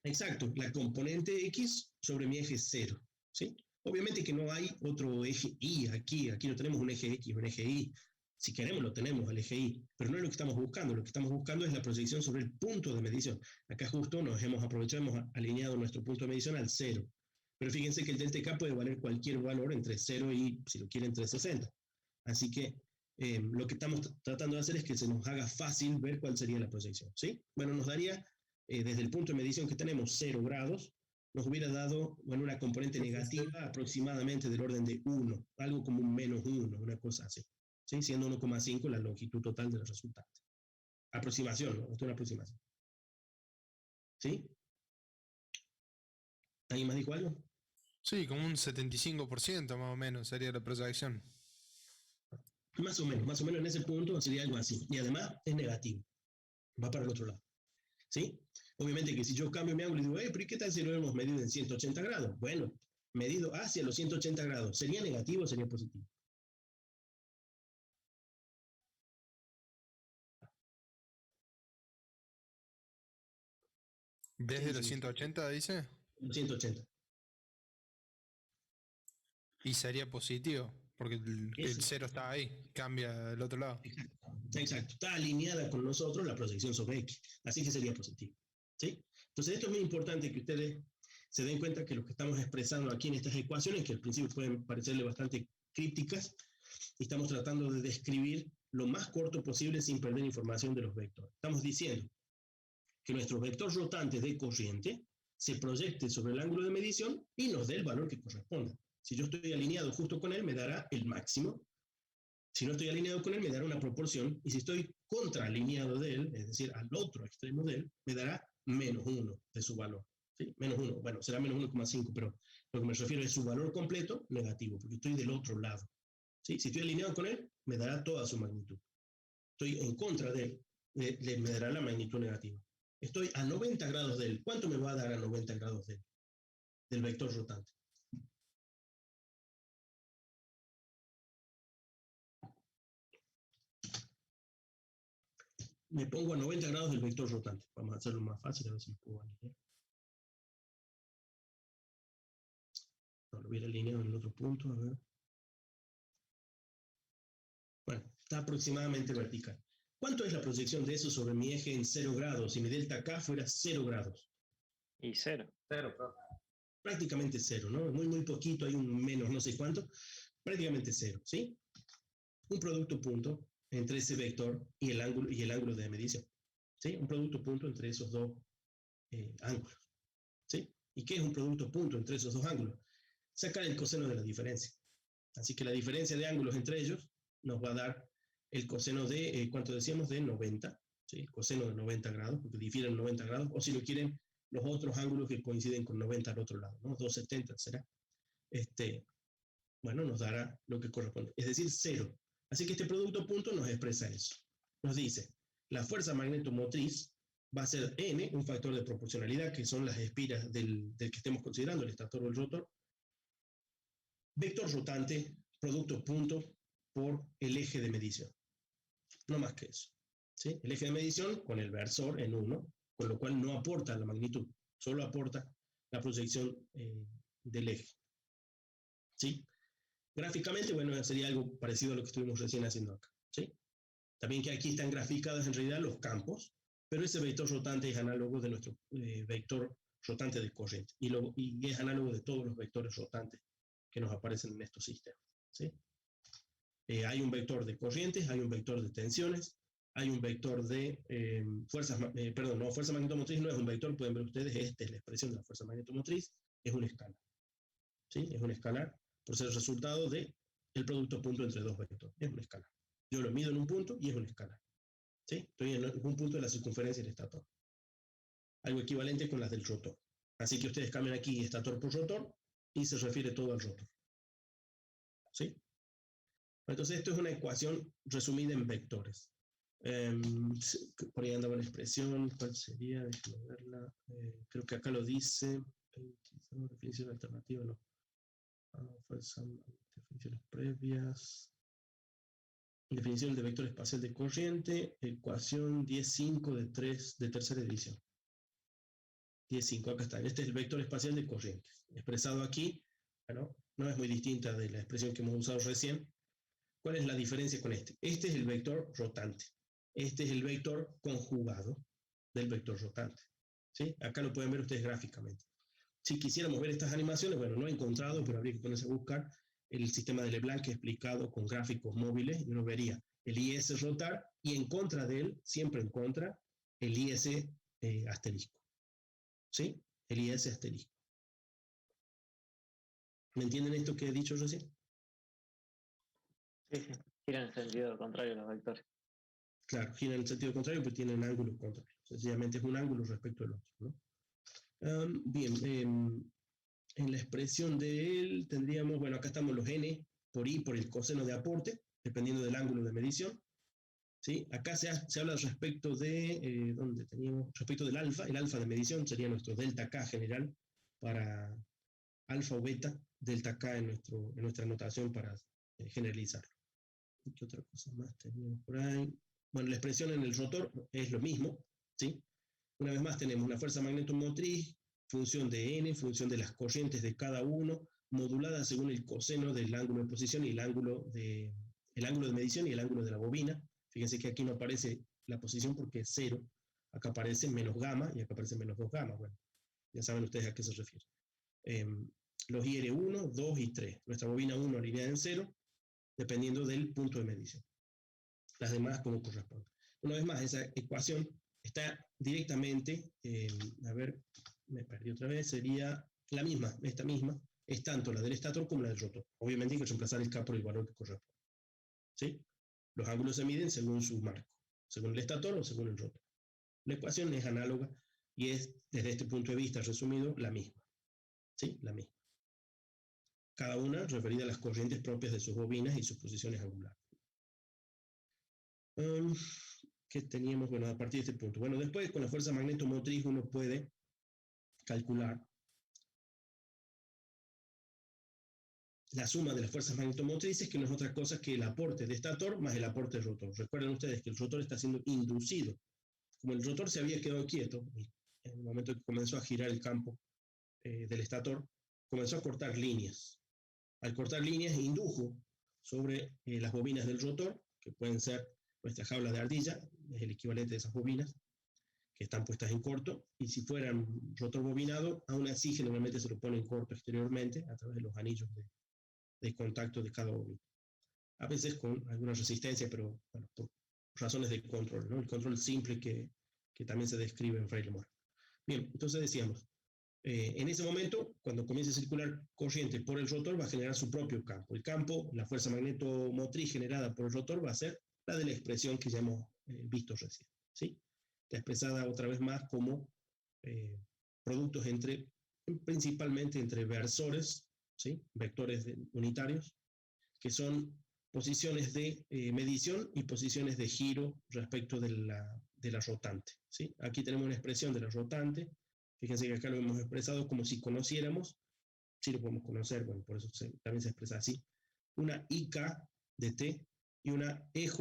Speaker 1: Exacto, la componente X sobre mi eje 0, ¿sí? Obviamente que no hay otro eje Y aquí no tenemos un eje X, un eje Y. Si queremos lo tenemos al eje Y, pero no es lo que estamos buscando. Lo que estamos buscando es la proyección sobre el punto de medición. Acá justo nos hemos aprovechado, hemos alineado nuestro punto de medición al 0. Pero fíjense que el delta K puede valer cualquier valor entre 0 y, si lo quieren, 360. Así que lo que estamos tratando de hacer es que se nos haga fácil ver cuál sería la proyección, ¿sí? Bueno, nos daría, desde el punto de medición que tenemos, 0 grados, nos hubiera dado, bueno, una componente negativa aproximadamente del orden de 1, algo como un menos 1, una cosa así, ¿sí? Siendo 1,5 la longitud total de los resultantes. Aproximación, ¿no? Esto es una aproximación. ¿Sí? ¿Alguien más dijo algo?
Speaker 4: Sí, como un 75% más o menos sería la proyección.
Speaker 1: Más o menos en ese punto sería algo así. Y además es negativo, va para el otro lado. ¿Sí? Obviamente que si yo cambio mi ángulo y digo, pero ¿y qué tal si lo hemos medido en 180 grados? Bueno, medido hacia los 180 grados, ¿sería negativo o sería positivo?
Speaker 4: ¿Desde los 180 dice?
Speaker 1: Los 180.
Speaker 4: Y sería positivo, porque el 0 está ahí, cambia del otro lado.
Speaker 1: Exacto, está alineada con nosotros la proyección sobre X, así que sería positivo. ¿Sí? Entonces esto es muy importante que ustedes se den cuenta que lo que estamos expresando aquí en estas ecuaciones, que al principio pueden parecerle bastante crípticas, estamos tratando de describir lo más corto posible sin perder información de los vectores. Estamos diciendo que nuestro vector rotante de corriente se proyecte sobre el ángulo de medición y nos dé el valor que corresponda. Si yo estoy alineado justo con él, me dará el máximo. Si no estoy alineado con él, me dará una proporción. Y si estoy contraalineado de él, es decir, al otro extremo de él, me dará menos 1 de su valor. ¿Sí? Menos 1, bueno, será menos 1,5, pero lo que me refiero es su valor completo negativo, porque estoy del otro lado. ¿Sí? Si estoy alineado con él, me dará toda su magnitud. Estoy en contra de él, me dará la magnitud negativa. Estoy a 90 grados de él. ¿Cuánto me va a dar a 90 grados de él? Del vector rotante. Me pongo a 90 grados del vector rotante. Vamos a hacerlo más fácil, a ver si lo puedo alinear. No, lo hubiera alineado en el otro punto, a ver. Bueno, está aproximadamente vertical. ¿Cuánto es la proyección de eso sobre mi eje en 0 grados? Si mi delta K fuera 0 grados.
Speaker 2: Y 0.
Speaker 1: Prácticamente 0, ¿no? Muy poquito, hay un menos no sé cuánto. Prácticamente 0, ¿sí? Un producto punto entre ese vector y el ángulo de medición. ¿Sí? Un producto punto entre esos dos ángulos. ¿Sí? ¿Y qué es un producto punto entre esos dos ángulos? Sacar el coseno de la diferencia. Así que la diferencia de ángulos entre ellos nos va a dar el coseno de, ¿cuánto decíamos? De 90, ¿sí? El coseno de 90 grados, porque difieren 90 grados, o si lo quieren, los otros ángulos que coinciden con 90 al otro lado, ¿no? 270 será. Bueno, nos dará lo que corresponde, es decir, 0. Así que este producto punto nos expresa eso. Nos dice, la fuerza magnetomotriz va a ser n, un factor de proporcionalidad, que son las espiras del que estemos considerando, el estator o el rotor, vector rotante, producto punto, por el eje de medición. No más que eso. ¿Sí? El eje de medición con el versor en 1, con lo cual no aporta la magnitud, solo aporta la proyección del eje. ¿Sí? Gráficamente, bueno, sería algo parecido a lo que estuvimos recién haciendo acá. ¿Sí? También que aquí están graficados en realidad los campos, pero ese vector rotante es análogo de nuestro vector rotante de corriente y es análogo de todos los vectores rotantes que nos aparecen en estos sistemas. ¿Sí? Hay un vector de corrientes, hay un vector de tensiones, hay un vector de fuerza magnetomotriz no es un vector, pueden ver ustedes, esta es la expresión de la fuerza magnetomotriz, es un escalar. ¿Sí? Es un escalar por ser el resultado del producto punto entre dos vectores, es un escalar. Yo lo mido en un punto y es un escalar. ¿Sí? Estoy en un punto de la circunferencia del estator. Algo equivalente con las del rotor. Así que ustedes cambian aquí estator por rotor y se refiere todo al rotor. ¿Sí? Entonces esto es una ecuación resumida en vectores. Por ahí andaba la expresión, ¿cuál sería? Déjame verla. Creo que acá lo dice. Definición alternativa, no. Definiciones previas. Definición de vector espacial de corriente, ecuación 10.5 de tercera edición. 10.5, acá está. Este es el vector espacial de corrientes. Expresado aquí, bueno, no es muy distinta de la expresión que hemos usado recién. ¿Cuál es la diferencia con este? Este es el vector rotante. Este es el vector conjugado del vector rotante. ¿Sí? Acá lo pueden ver ustedes gráficamente. Si quisiéramos ver estas animaciones, bueno, no he encontrado, pero habría que ponerse a buscar el sistema de Leblanc explicado con gráficos móviles, y uno vería el IS rotar y en contra de él, siempre en contra, el IS asterisco. ¿Sí? El IS asterisco. ¿Me entienden esto que he dicho recién?
Speaker 2: Sí, sí. Gira en el sentido contrario los vectores.
Speaker 1: Claro, gira en el sentido contrario, pero tienen ángulos contrarios. Sencillamente es un ángulo respecto al otro, ¿no? Bien, en la expresión de él tendríamos, bueno, acá estamos los n por i por el coseno de aporte, dependiendo del ángulo de medición. ¿Sí? Acá se habla respecto de, ¿dónde teníamos? Respecto del alfa, el alfa de medición sería nuestro delta K general para alfa o beta, delta K en nuestra notación para generalizarlo. ¿Qué otra cosa más tenemos por ahí? Bueno, la expresión en el rotor es lo mismo, ¿sí? Una vez más tenemos la fuerza magnetomotriz, función de n, función de las corrientes de cada uno, modulada según el coseno del ángulo de posición y el ángulo de medición y el ángulo de la bobina. Fíjense que aquí no aparece la posición porque es 0. Acá aparece menos gamma y acá aparece menos 2 gamma. Bueno, ya saben ustedes a qué se refiere. Los IR1, 2 y 3. Nuestra bobina 1 alineada en 0, dependiendo del punto de medición. Las demás como corresponde. Una vez más, esa ecuación está directamente, a ver, me perdí otra vez, sería la misma, esta misma, es tanto la del estator como la del rotor. Obviamente hay que reemplazar el K por el valor que corresponde. ¿Sí? Los ángulos se miden según su marco, según el estator o según el rotor. La ecuación es análoga y es, desde este punto de vista resumido, la misma. ¿Sí? La misma. Cada una referida a las corrientes propias de sus bobinas y sus posiciones angulares. ¿Qué teníamos? Bueno, a partir de este punto. Bueno, después con la fuerza magnetomotriz uno puede calcular la suma de las fuerzas magnetomotrices, que no es otra cosa que el aporte de estator más el aporte del rotor. Recuerden ustedes que el rotor está siendo inducido. Como el rotor se había quedado quieto, en el momento que comenzó a girar el campo del estator, comenzó a cortar líneas. Al cortar líneas, indujo sobre las bobinas del rotor, que pueden ser nuestra jaula de ardilla, es el equivalente de esas bobinas, que están puestas en corto, y si fueran rotor bobinado, aún así generalmente se lo pone en corto exteriormente, a través de los anillos de contacto de cada bobina. A veces con alguna resistencia, pero bueno, por razones de control, ¿no? El control simple que también se describe en Fraile-Moore. Bien, entonces decíamos, en ese momento, cuando comience a circular corriente por el rotor, va a generar su propio campo. El campo, la fuerza magnetomotriz generada por el rotor, va a ser la de la expresión que ya hemos visto recién. ¿Sí? Está expresada otra vez más como productos principalmente entre versores, ¿sí? Vectores unitarios, que son posiciones de medición y posiciones de giro respecto de de la rotante, ¿sí? Aquí tenemos una expresión de la rotante. Fíjense que acá lo hemos expresado como si conociéramos, sí lo podemos conocer, bueno, por eso también se expresa así, una IK de T y una EJ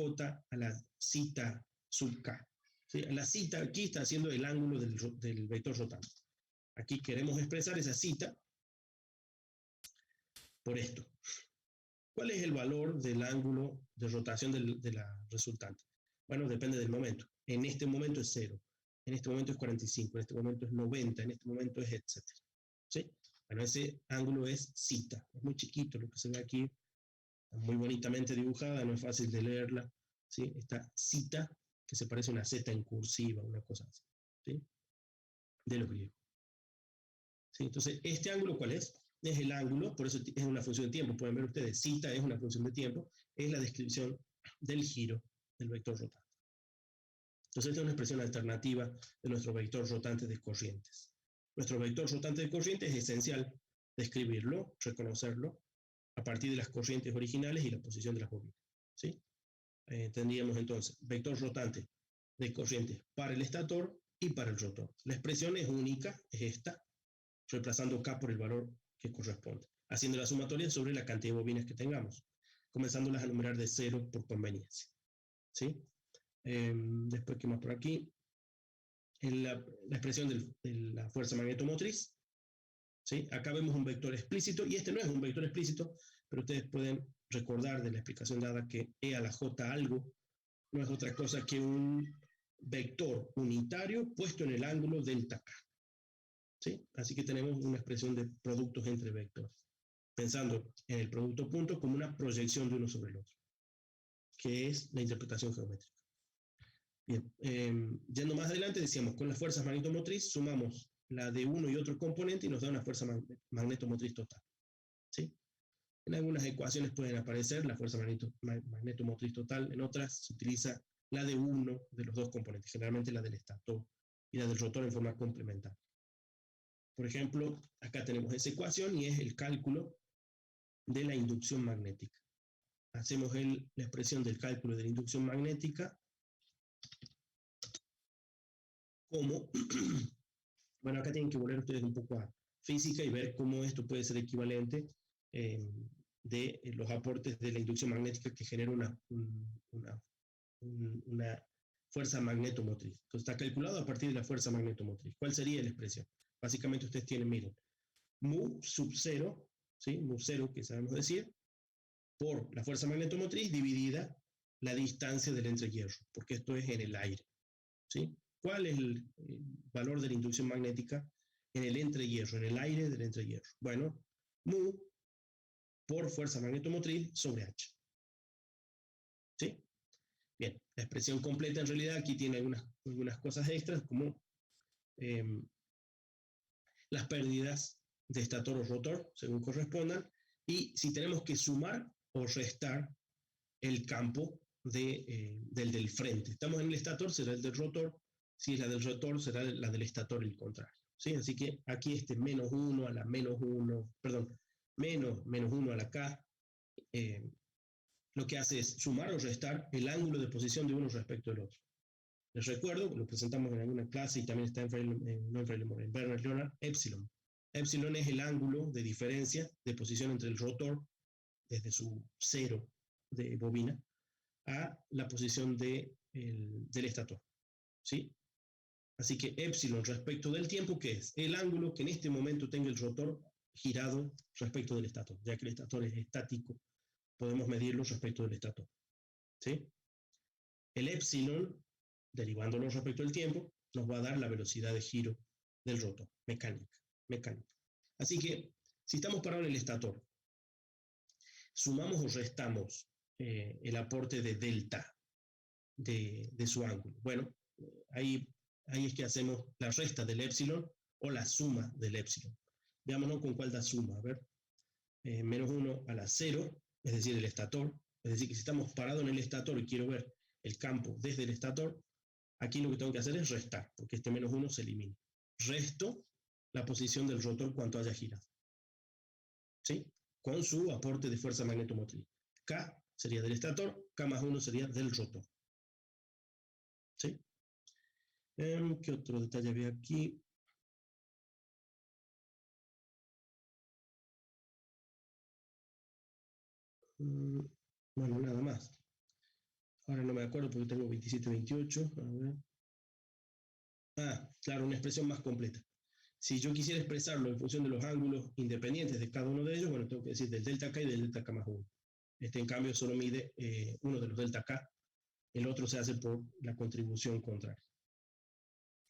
Speaker 1: a la cita sub K. ¿Sí? La cita aquí está haciendo el ángulo del vector rotante. Aquí queremos expresar esa cita por esto. ¿Cuál es el valor del ángulo de rotación de la resultante? Bueno, depende del momento. En este momento es 0, en este momento es 45, en este momento es 90, en este momento es etcétera. ¿Sí? Bueno, ese ángulo es cita. Es muy chiquito lo que se ve aquí, muy bonitamente dibujada, no es fácil de leerla. ¿Sí? Esta cita, que se parece a una Z en cursiva, una cosa así. ¿Sí? De los griegos. ¿Sí? Entonces, ¿este ángulo cuál es? Es el ángulo, por eso es una función de tiempo. Pueden ver ustedes, cita es una función de tiempo, es la descripción del giro del vector rotante. Entonces, esta es una expresión alternativa de nuestro vector rotante de corrientes. Nuestro vector rotante de corrientes es esencial describirlo, reconocerlo, a partir de las corrientes originales y la posición de las bobinas. ¿Sí? Tendríamos entonces vector rotante de corrientes para el estator y para el rotor. La expresión es única, es esta, reemplazando K por el valor que corresponde, haciendo la sumatoria sobre la cantidad de bobinas que tengamos, comenzándolas a numerar de 0 por conveniencia. ¿Sí? Después, ¿qué más por aquí? La expresión de la fuerza magnetomotriz. ¿Sí? Acá vemos un vector explícito, y este no es un vector explícito, pero ustedes pueden recordar de la explicación dada que E a la J algo no es otra cosa que un vector unitario puesto en el ángulo delta K. ¿Sí? Así que tenemos una expresión de productos entre vectores, pensando en el producto punto como una proyección de uno sobre el otro, que es la interpretación geométrica. Bien, yendo más adelante, decíamos, con las fuerzas magnetomotriz sumamos la de uno y otro componente y nos da una fuerza magnetomotriz total. ¿Sí? En algunas ecuaciones pueden aparecer la fuerza magnetomotriz total, en otras se utiliza la de uno de los dos componentes, generalmente la del estator y la del rotor en forma complementaria. Por ejemplo, acá tenemos esa ecuación y es el cálculo de la inducción magnética. Hacemos la expresión del cálculo de la inducción magnética como, bueno, acá tienen que volver ustedes un poco a física y ver cómo esto puede ser equivalente de los aportes de la inducción magnética que genera una fuerza magnetomotriz. Entonces está calculado a partir de la fuerza magnetomotriz. ¿Cuál sería la expresión? Básicamente ustedes tienen, miren, mu sub 0, ¿sí? Mu 0, que sabemos decir, por la fuerza magnetomotriz dividida la distancia del entrehierro, porque esto es en el aire. ¿Sí? ¿Cuál es el valor de la inducción magnética en el entrehierro, en el aire del entrehierro? Bueno, mu por fuerza magnetomotriz sobre h. ¿Sí? Bien, la expresión completa en realidad aquí tiene algunas cosas extras, como las pérdidas de estator o rotor, según correspondan, y si tenemos que sumar o restar el campo del frente. Estamos en el estator, será el del rotor. Si es la del rotor, será la del estator, el contrario. ¿Sí? Así que aquí este menos 1 a la menos 1, perdón, menos 1 a la K, lo que hace es sumar o restar el ángulo de posición de uno respecto del otro. Les recuerdo, lo presentamos en alguna clase y también está en Bernard-Leonard, epsilon. Epsilon es el ángulo de diferencia de posición entre el rotor, desde su cero de bobina, a la posición del estator. ¿Sí? Así que epsilon respecto del tiempo, ¿qué es? El ángulo que en este momento tenga el rotor girado respecto del estator. Ya que el estator es estático, podemos medirlo respecto del estator. ¿Sí? El epsilon, derivándolo respecto del tiempo, nos va a dar la velocidad de giro del rotor, mecánica. Así que, si estamos parados en el estator, sumamos o restamos el aporte de delta de su ángulo. Bueno, ahí es que hacemos la resta del epsilon o la suma del epsilon. Veámonos con cuál da suma. A ver, menos 1 a la 0, es decir, el estator. Es decir, que si estamos parados en el estator y quiero ver el campo desde el estator, aquí lo que tengo que hacer es restar, porque este menos 1 se elimina. Resto la posición del rotor cuanto haya girado. ¿Sí? Con su aporte de fuerza magnetomotriz. K sería del estator, K más 1 sería del rotor. ¿Sí? ¿Qué otro detalle había aquí? Bueno, nada más. Ahora no me acuerdo porque tengo 27, 28. A ver. Claro, una expresión más completa. Si yo quisiera expresarlo en función de los ángulos independientes de cada uno de ellos, bueno, tengo que decir del delta K y del delta K más 1. Este, en cambio, solo mide uno de los delta K. El otro se hace por la contribución contraria.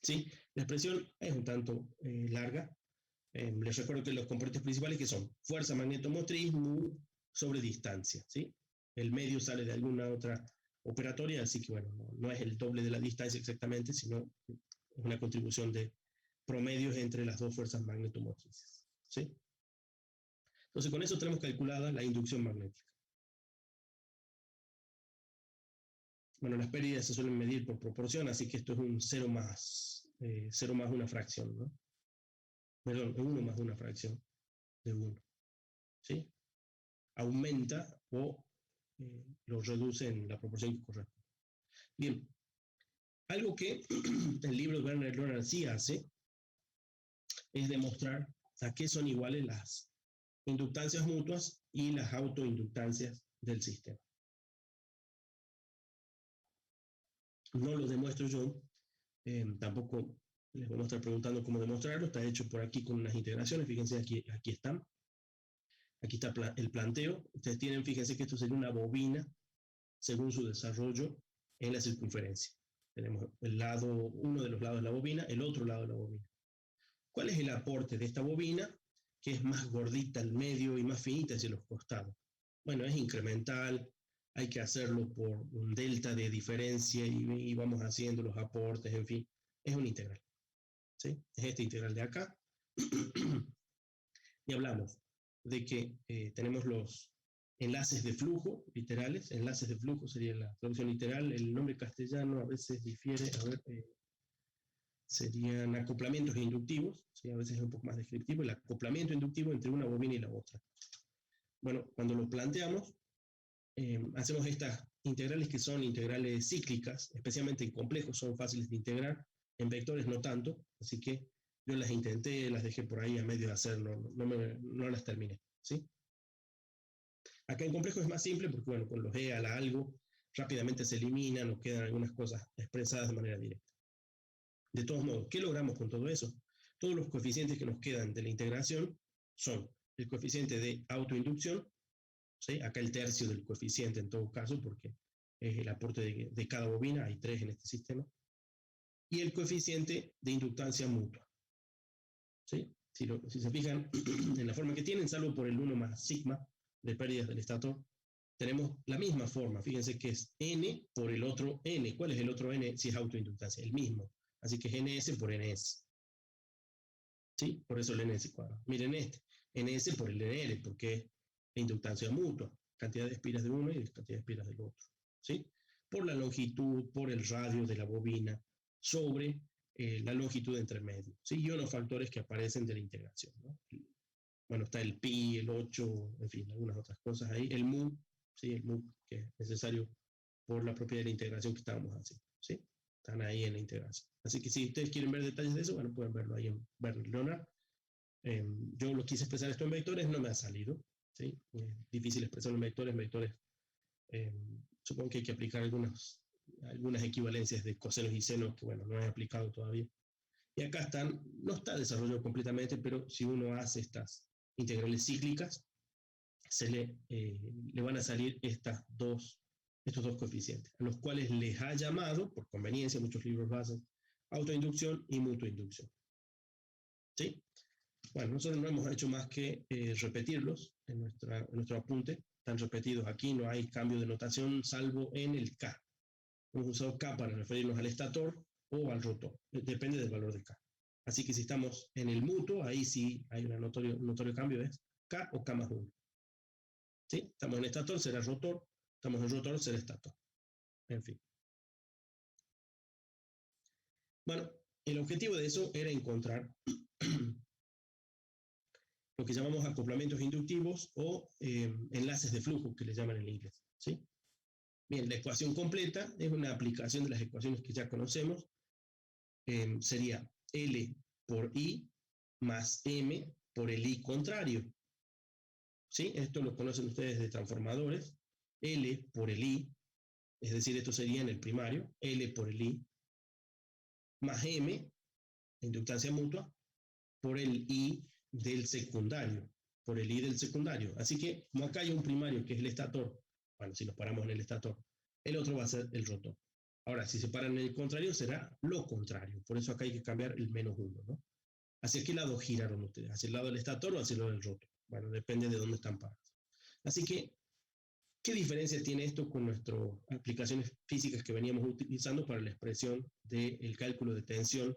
Speaker 1: ¿Sí? La expresión es un tanto larga. Les recuerdo que los componentes principales que son fuerza magnetomotriz, mu sobre distancia. ¿Sí? El medio sale de alguna otra operatoria, así que bueno, no es el doble de la distancia exactamente, sino es una contribución de promedios entre las dos fuerzas magnetomotrices. ¿Sí? Entonces con eso tenemos calculada la inducción magnética. Bueno, las pérdidas se suelen medir por proporción, así que esto es un 0 más una fracción, ¿no? Perdón, 1 más una fracción de 1. ¿Sí? Aumenta o lo reduce en la proporción que corresponde. Bien, algo que el libro de Werner Lorentz sí hace es demostrar a qué son iguales las inductancias mutuas y las autoinductancias del sistema. No lo demuestro yo, tampoco les voy a estar preguntando cómo demostrarlo, está hecho por aquí con unas integraciones, fíjense aquí están. Aquí está el planteo. Ustedes tienen, fíjense que esto sería una bobina según su desarrollo en la circunferencia. Tenemos uno de los lados de la bobina, el otro lado de la bobina. ¿Cuál es el aporte de esta bobina? Que es más gordita al medio y más finita hacia los costados. Bueno, es incremental, hay que hacerlo por un delta de diferencia y vamos haciendo los aportes, en fin, es una integral. ¿Sí? Es esta integral de acá. Y hablamos de que tenemos los enlaces de flujo literales. Enlaces de flujo sería la traducción literal. El nombre castellano a veces difiere, serían acoplamientos inductivos, ¿sí? A veces es un poco más descriptivo, el acoplamiento inductivo entre una bobina y la otra. Bueno, cuando lo planteamos, hacemos estas integrales que son integrales cíclicas, especialmente en complejos son fáciles de integrar, en vectores no tanto, así que yo las intenté, las dejé por ahí a medio de hacerlo, no las terminé, ¿sí? Acá en complejo es más simple porque, bueno, con los E a la algo, rápidamente se eliminan, nos quedan algunas cosas expresadas de manera directa. De todos modos, ¿qué logramos con todo eso? Todos los coeficientes que nos quedan de la integración son el coeficiente de autoinducción, ¿sí? Acá el tercio del coeficiente en todo caso, porque es el aporte de cada bobina, hay 3 en este sistema, y el coeficiente de inductancia mutua. ¿Sí? Si se fijan en la forma que tienen, salvo por el 1 más sigma de pérdidas del estator, tenemos la misma forma. Fíjense que es n por el otro n. ¿Cuál es el otro n si es autoinductancia? El mismo. Así que es ns por ns. ¿Sí? Por eso el ns cuadrado. Miren este, ns por el nl, porque es inductancia mutua. Cantidad de espiras de uno y cantidad de espiras del otro. ¿Sí? Por la longitud, por el radio de la bobina, sobre la longitud entre medio. ¿Sí? Y unos factores que aparecen de la integración, ¿no? Bueno, está el pi, el 8, en fin, algunas otras cosas ahí. El mu, ¿sí? El mu, que es necesario por la propiedad de la integración que estábamos haciendo, ¿sí? Están ahí en la integración. Así que si ustedes quieren ver detalles de eso, bueno, pueden verlo ahí en Werner Leonard. Yo lo quise expresar esto en vectores, no me ha salido, ¿sí? Es difícil expresarlo en vectores. Supongo que hay que aplicar algunas equivalencias de cosenos y senos que, bueno, no he aplicado todavía. Y acá están, no está desarrollado completamente, pero si uno hace estas integrales cíclicas, le van a salir estos dos coeficientes, a los cuales les ha llamado, por conveniencia, muchos libros lo hacen, autoinducción y mutuoinducción. ¿Sí? Bueno, nosotros no hemos hecho más que repetirlos en nuestro apunte. Están repetidos aquí, no hay cambio de notación, salvo en el K. Hemos usado K para referirnos al estator o al rotor, depende del valor de K. Así que si estamos en el mutuo, ahí sí hay un notorio cambio, es K o K más 1. ¿Sí? Estamos en estator, será rotor, estamos en rotor, será estator. En fin. Bueno, el objetivo de eso era encontrar lo que llamamos acoplamientos inductivos o enlaces de flujo, que le llaman en inglés. ¿Sí? Bien, la ecuación completa es una aplicación de las ecuaciones que ya conocemos. sería L por I más M por el I contrario. ¿Sí? Esto lo conocen ustedes de transformadores. L por el I, es decir, esto sería en el primario, L por el I, más M, inductancia mutua, por el I del secundario, por el I del secundario. Así que, como acá hay un primario que es el estator, bueno, si nos paramos en el estator, el otro va a ser el rotor. Ahora, si se paran en el contrario, será lo contrario. Por eso acá hay que cambiar el -1, ¿no? ¿Hacia qué lado giraron ustedes? ¿Hacia el lado del estator o hacia el lado del rotor? Bueno, depende de dónde están parados. Así que, ¿qué diferencia tiene esto con nuestras aplicaciones físicas que veníamos utilizando para la expresión del cálculo de tensión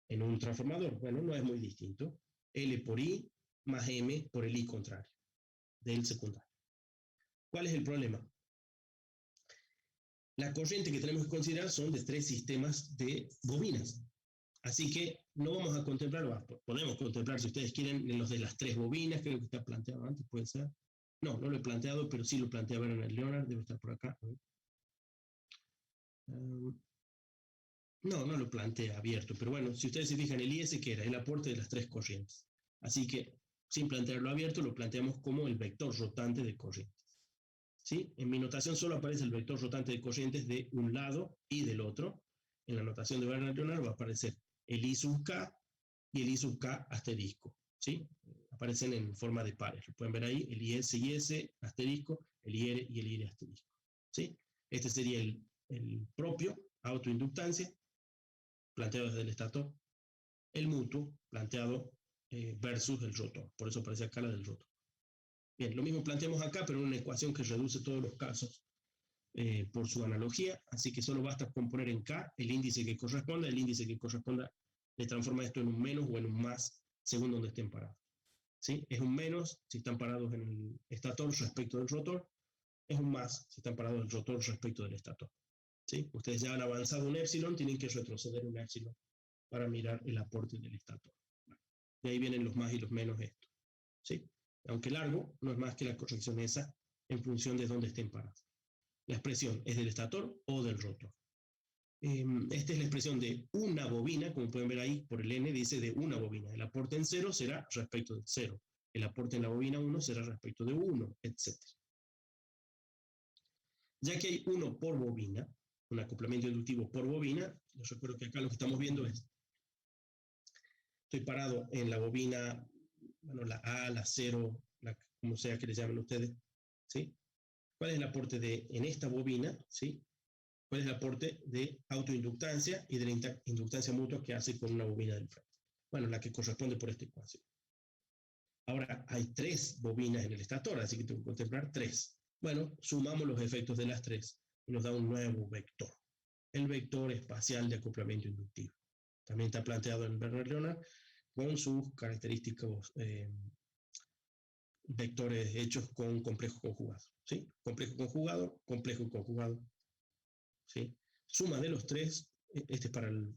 Speaker 1: en un transformador? Bueno, no es muy distinto. L por I más M por el I contrario del secundario. ¿Cuál es el problema? La corriente que tenemos que considerar son de 3 sistemas de bobinas. Así que no vamos a contemplar, podemos contemplar si ustedes quieren los de las 3 bobinas, creo que está planteado antes, puede ser. No, no lo he planteado, pero sí lo plantea Werner Leonard, debe estar por acá. No, no lo plantea abierto, pero bueno, si ustedes se fijan, el IS, ¿qué era? El aporte de las 3 corrientes. Así que, sin plantearlo abierto, lo planteamos como el vector rotante de corrientes. ¿Sí? En mi notación solo aparece el vector rotante de corrientes de un lado y del otro. En la notación de Werner Leonard va a aparecer el I sub K y el I sub K asterisco. ¿Sí? Aparecen en forma de pares. Lo pueden ver ahí, el IS y S asterisco, el IR y el IR asterisco. ¿Sí? Este sería el propio, autoinductancia, planteado desde el estator, el mutuo, planteado versus el rotor. Por eso aparece acá la del rotor. Bien, lo mismo planteamos acá, pero en una ecuación que reduce todos los casos por su analogía, así que solo basta con poner en K el índice que corresponda, le transforma esto en un menos o en un más, según donde estén parados. ¿Sí? Es un menos si están parados en el estator respecto del rotor, es un más si están parados en el rotor respecto del estator. ¿Sí? Ustedes ya han avanzado un épsilon, tienen que retroceder un épsilon para mirar el aporte del estator. De ahí vienen los más y los menos esto. ¿Sí? Aunque largo, no es más que la corrección esa en función de dónde estén parados. La expresión es del estator o del rotor. Esta es la expresión de una bobina, como pueden ver ahí por el N, dice de una bobina. El aporte en 0 será respecto de 0. El aporte en la bobina 1 será respecto de 1, etc. Ya que hay uno por bobina, un acoplamiento inductivo por bobina, les recuerdo que acá lo que estamos viendo es, estoy parado en la bobina, bueno, la A, la 0, como sea que le llamen ustedes, ¿sí? ¿Cuál es el aporte en esta bobina, ¿sí? ¿Cuál es el aporte de autoinductancia y de la inductancia mutua que hace con una bobina del frente? Bueno, la que corresponde por esta ecuación. Ahora, hay 3 bobinas en el estator, así que tengo que contemplar 3. Bueno, sumamos los efectos de las 3 y nos da un nuevo vector, el vector espacial de acoplamiento inductivo. También está planteado en Werner Leonard con sus característicos vectores hechos con complejos conjugados. ¿Sí? Complejo conjugado. ¿Sí? Suma de los 3, este es para el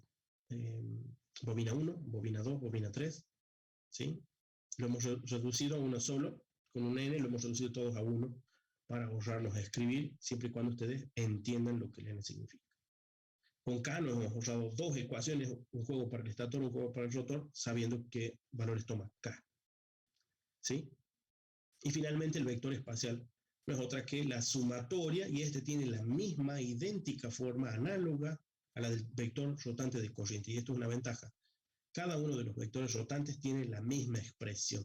Speaker 1: bobina 1, bobina 2, bobina 3. ¿Sí? Lo hemos reducido a uno solo, con un n lo hemos reducido todos a 1 para ahorrarnos a escribir, siempre y cuando ustedes entiendan lo que el n significa. Con K nos hemos ahorrado 2 ecuaciones, un juego para el estator, un juego para el rotor, sabiendo qué valores toma K. ¿Sí? Y finalmente el vector espacial no es otra que la sumatoria, y este tiene la misma, idéntica forma, análoga a la del vector rotante de corriente, y esto es una ventaja. Cada uno de los vectores rotantes tiene la misma expresión.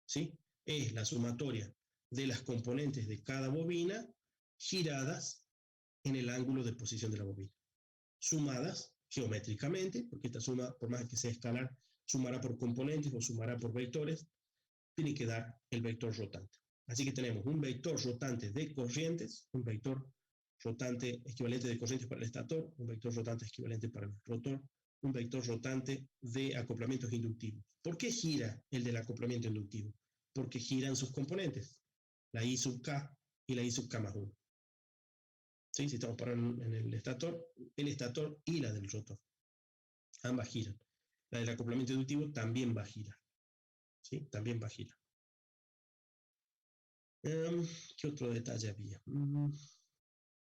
Speaker 1: ¿Sí? Es la sumatoria de las componentes de cada bobina giradas en el ángulo de posición de la bobina. Sumadas geométricamente, porque esta suma, por más que sea escalar, sumará por componentes o sumará por vectores, tiene que dar el vector rotante. Así que tenemos un vector rotante de corrientes, un vector rotante equivalente de corrientes para el estator, un vector rotante equivalente para el rotor, un vector rotante de acoplamientos inductivos. ¿Por qué gira el del acoplamiento inductivo? Porque giran sus componentes, la I sub K y la I sub K más 1. ¿Sí? Si estamos parando en el estator y la del rotor. Ambas giran. La del acoplamiento inductivo también va a girar. ¿Sí? También va a girar. ¿Qué otro detalle había?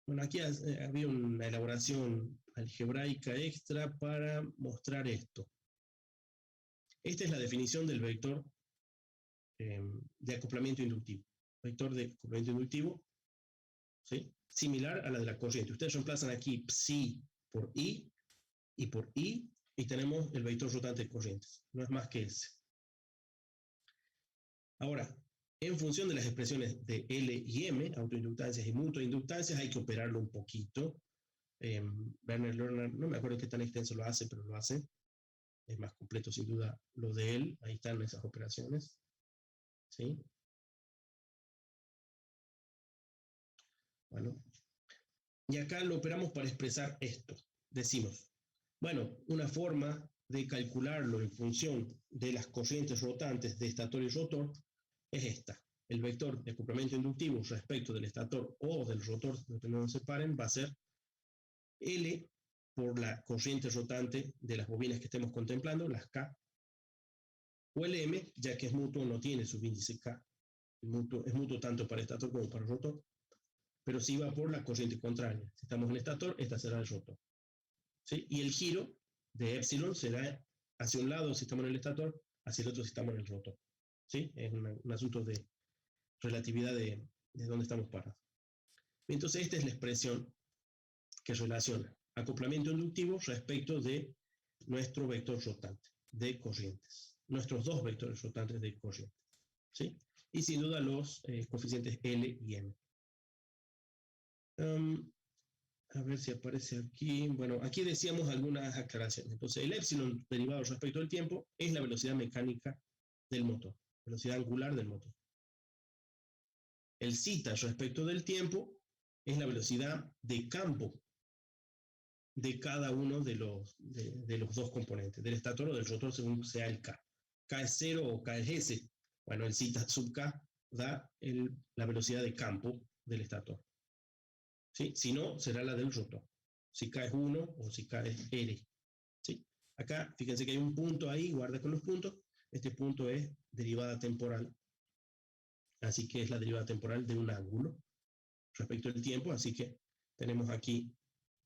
Speaker 1: Bueno, aquí había una elaboración algebraica extra para mostrar esto. Esta es la definición del vector de acoplamiento inductivo. Vector de acoplamiento inductivo, ¿sí? Similar a la de la corriente. Ustedes reemplazan aquí psi por i y por i, y tenemos el vector rotante de corrientes. No es más que ese. Ahora, en función de las expresiones de L y M, autoinductancias y mutuoinductancias, hay que operarlo un poquito. Werner Lerner, no me acuerdo qué tan extenso lo hace, pero lo hace. Es más completo sin duda lo de él. Ahí están esas operaciones. ¿Sí? Bueno. Y acá lo operamos para expresar esto. Decimos, bueno, una forma de calcularlo en función de las corrientes rotantes de estator y rotor es esta. El vector de acoplamiento inductivo respecto del estator o del rotor, dependiendo de se separen, va a ser L por la corriente rotante de las bobinas que estemos contemplando, las K, o el M, ya que es mutuo, no tiene subíndice K. Es mutuo tanto para estator como para rotor, pero sí va por la corriente contraria. Si estamos en estator, esta será el rotor. ¿Sí? Y el giro de epsilon será hacia un lado si estamos en el estator, hacia el otro si estamos en el rotor. ¿Sí? Es un asunto de relatividad de dónde estamos parados. Entonces, esta es la expresión que relaciona acoplamiento inductivo respecto de nuestro vector rotante de corrientes. Nuestros dos vectores rotantes de corrientes. ¿Sí? Y sin duda los coeficientes L y M. A ver si aparece aquí. Bueno, aquí decíamos algunas aclaraciones. Entonces, el epsilon derivado respecto del tiempo es la velocidad mecánica del motor, velocidad angular del motor. El zeta respecto del tiempo es la velocidad de campo de cada uno de los dos componentes, del estator o del rotor según sea el K. K es 0 o K es S. Bueno, el zeta sub K da la velocidad de campo del estator. ¿Sí? Si no, será la del rotor. Si K es 1 o si K es R. ¿Sí? Acá, fíjense que hay un punto ahí, guarda con los puntos. Este punto es derivada temporal. Así que es la derivada temporal de un ángulo respecto al tiempo. Así que tenemos aquí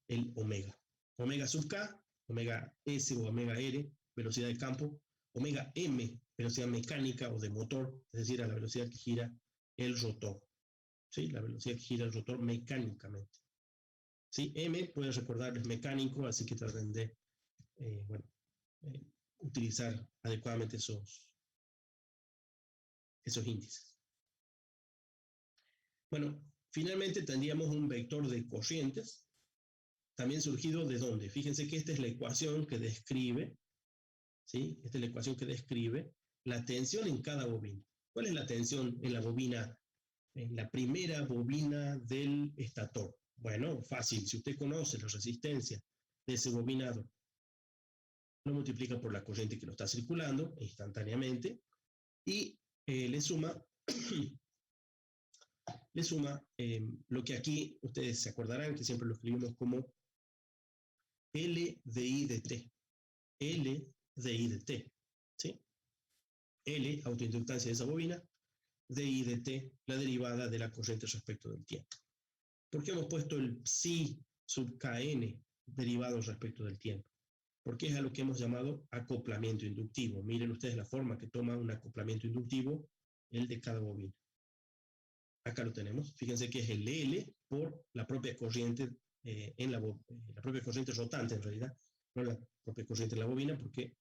Speaker 1: el omega. Omega sub K, omega S o omega R, velocidad de campo. Omega M, velocidad mecánica o de motor, es decir, a la velocidad que gira el rotor. ¿Sí? La velocidad que gira el rotor mecánicamente. ¿Sí? M, pueden recordar, es mecánico, así que traten de utilizar adecuadamente esos índices. Bueno, finalmente tendríamos un vector de corrientes, también surgido de dónde. Fíjense que esta es la ecuación que describe, ¿sí? Esta es la ecuación que describe la tensión en cada bobina. ¿Cuál es la tensión en la bobina, en la primera bobina del estator? Bueno, fácil, si usted conoce la resistencia de ese bobinado, lo multiplica por la corriente que lo está circulando instantáneamente y le suma lo que aquí ustedes se acordarán que siempre lo escribimos como L de I de T. L de I de T. ¿Sí? L, autoinductancia de esa bobina, de I de T, la derivada de la corriente respecto del tiempo. ¿Por qué hemos puesto el psi sub Kn derivado respecto del tiempo? Porque es a lo que hemos llamado acoplamiento inductivo. Miren ustedes la forma que toma un acoplamiento inductivo, el de cada bobina. Acá lo tenemos. Fíjense que es el L por la propia corriente, la propia corriente rotante en realidad, no la propia corriente de la bobina, porque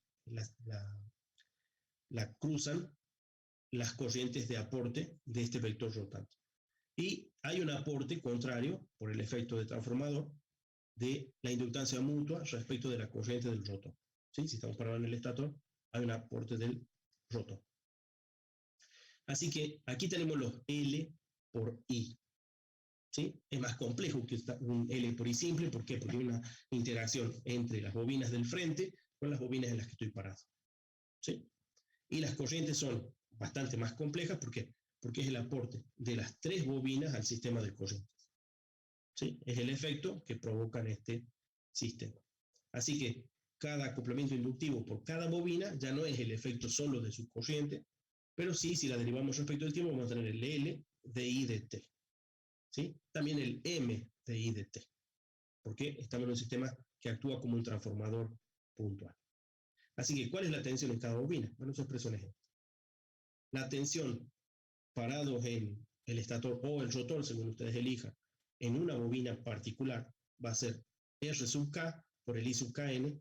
Speaker 1: la cruzan las corrientes de aporte de este vector rotante. Y hay un aporte contrario, por el efecto de transformador, de la inductancia mutua respecto de la corriente del rotor. ¿Sí? Si estamos parados en el estator, hay un aporte del rotor. Así que aquí tenemos los L por I. ¿Sí? Es más complejo que un L por I simple. ¿Por qué? Porque hay una interacción entre las bobinas del frente con las bobinas en las que estoy parado. ¿Sí? Y las corrientes son bastante más complejas. ¿Por qué? Porque es el aporte de las tres bobinas al sistema de corrientes. ¿Sí? Es el efecto que provocan este sistema. Así que cada acoplamiento inductivo por cada bobina ya no es el efecto solo de su corriente, pero sí, si la derivamos respecto al tiempo, vamos a tener el L de I de T. ¿Sí? También el M de I de T. Porque estamos en un sistema que actúa como un transformador puntual. Así que, ¿cuál es la tensión en cada bobina? Bueno, su expresión es esta. La tensión parados en el estator o el rotor, según ustedes elijan, en una bobina particular, va a ser R sub K por el I sub Kn,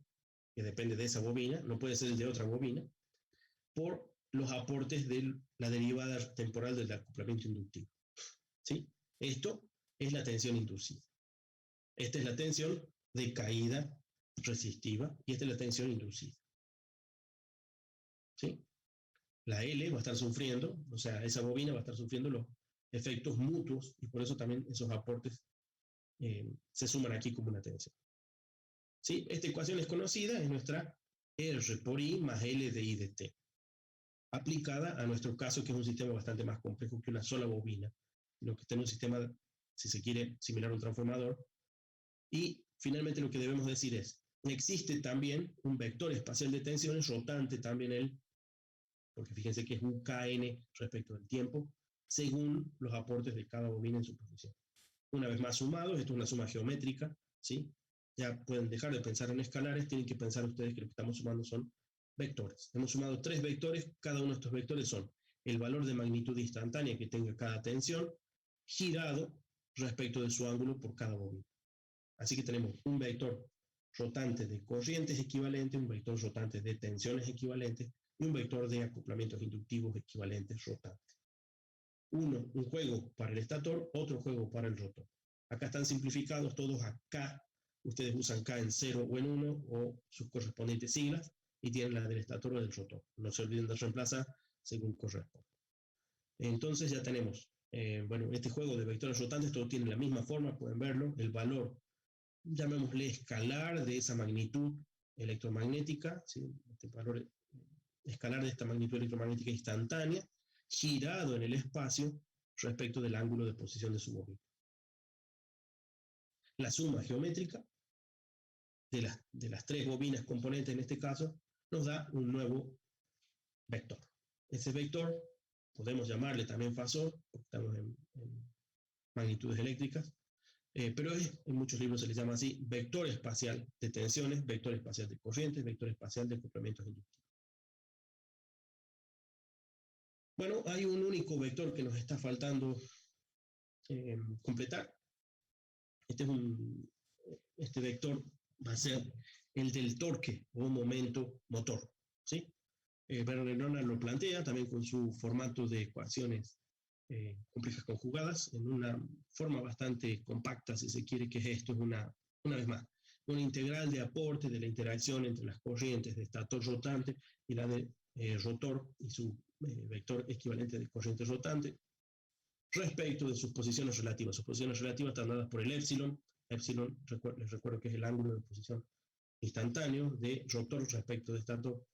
Speaker 1: que depende de esa bobina, no puede ser el de otra bobina, por los aportes de la derivada temporal del acoplamiento inductivo. ¿Sí? Esto es la tensión inducida. Esta es la tensión de caída resistiva y esta es la tensión inducida. ¿Sí? La L va a estar sufriendo, o sea, esa bobina va a estar sufriendo los efectos mutuos y por eso también esos aportes se suman aquí como una tensión. ¿Sí? Esta ecuación es conocida, es nuestra R por I más L de I de T, aplicada a nuestro caso, que es un sistema bastante más complejo que una sola bobina, sino que está en un sistema, si se quiere, similar a un transformador. Y finalmente lo que debemos decir es, existe también un vector espacial de tensiones rotante también él, porque fíjense que es un Kn respecto del tiempo, según los aportes de cada bobina en su posición. Una vez más sumados, esto es una suma geométrica, ¿sí? Ya pueden dejar de pensar en escalares, tienen que pensar ustedes que lo que estamos sumando son vectores. Hemos sumado 3 vectores, cada uno de estos vectores son el valor de magnitud instantánea que tenga cada tensión, girado respecto de su ángulo por cada bobina. Así que tenemos un vector rotante de corrientes equivalentes, un vector rotante de tensiones equivalentes y un vector de acoplamientos inductivos equivalentes rotantes. Uno, un juego para el estator, otro juego para el rotor. Acá están simplificados todos a K. Ustedes usan K en 0 o en 1 o sus correspondientes siglas y tienen la del estator o del rotor. No se olviden de reemplazar según corresponde. Entonces ya tenemos, bueno, este juego de vectores rotantes, todos tienen la misma forma, pueden verlo. El valor, llamémosle escalar de esa magnitud electromagnética, ¿sí? Este valor escalar de esta magnitud electromagnética instantánea, girado en el espacio respecto del ángulo de posición de su bobina. La suma geométrica de las 3 bobinas componentes en este caso nos da un nuevo vector. Ese vector podemos llamarle también fasor, porque estamos en magnitudes eléctricas, pero en muchos libros se le llama así vector espacial de tensiones, vector espacial de corrientes, vector espacial de acoplamientos inductivos. Bueno, hay un único vector que nos está faltando completar. Este vector va a ser el del torque o momento motor, ¿sí? Werner Ronald lo plantea también con su formato de ecuaciones complejas conjugadas, en una forma bastante compacta, si se quiere, que es esto, es una vez más, una integral de aporte de la interacción entre las corrientes de estator rotante y la de rotor y su vector equivalente de corriente rotante, respecto de sus posiciones relativas. Sus posiciones relativas están dadas por el épsilon. Épsilon, les recuerdo que es el ángulo de posición instantáneo de rotor respecto de estator.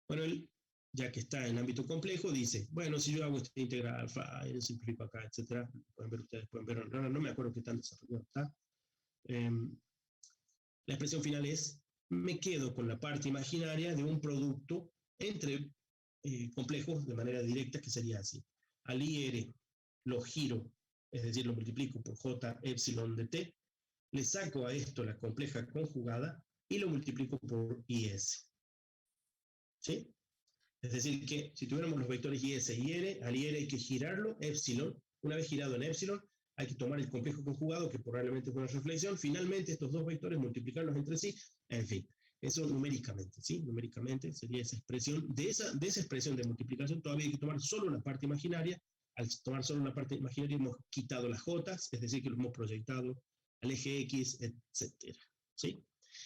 Speaker 1: Bueno, él, ya que está en ámbito complejo, dice, bueno, si yo hago esta integral alfa, simplifico acá, etc. Pueden ver ustedes, pueden ver, no me acuerdo qué tan desarrollado está. La expresión final es, me quedo con la parte imaginaria de un producto entre complejos de manera directa, que sería así. Al IR lo giro, es decir, lo multiplico por J epsilon de T, le saco a esto la compleja conjugada y lo multiplico por IS. ¿Sí? Es decir, que si tuviéramos los vectores IS y R, al IR hay que girarlo, epsilon. Una vez girado en epsilon, hay que tomar el complejo conjugado, que probablemente es una reflexión. Finalmente, estos dos vectores, multiplicarlos entre sí. En fin, eso numéricamente, ¿sí? Numéricamente sería esa expresión. De esa expresión de multiplicación todavía hay que tomar solo la parte imaginaria. Al tomar solo la parte imaginaria hemos quitado las Jotas, es decir, que lo hemos proyectado al eje X, etc. ¿Sí?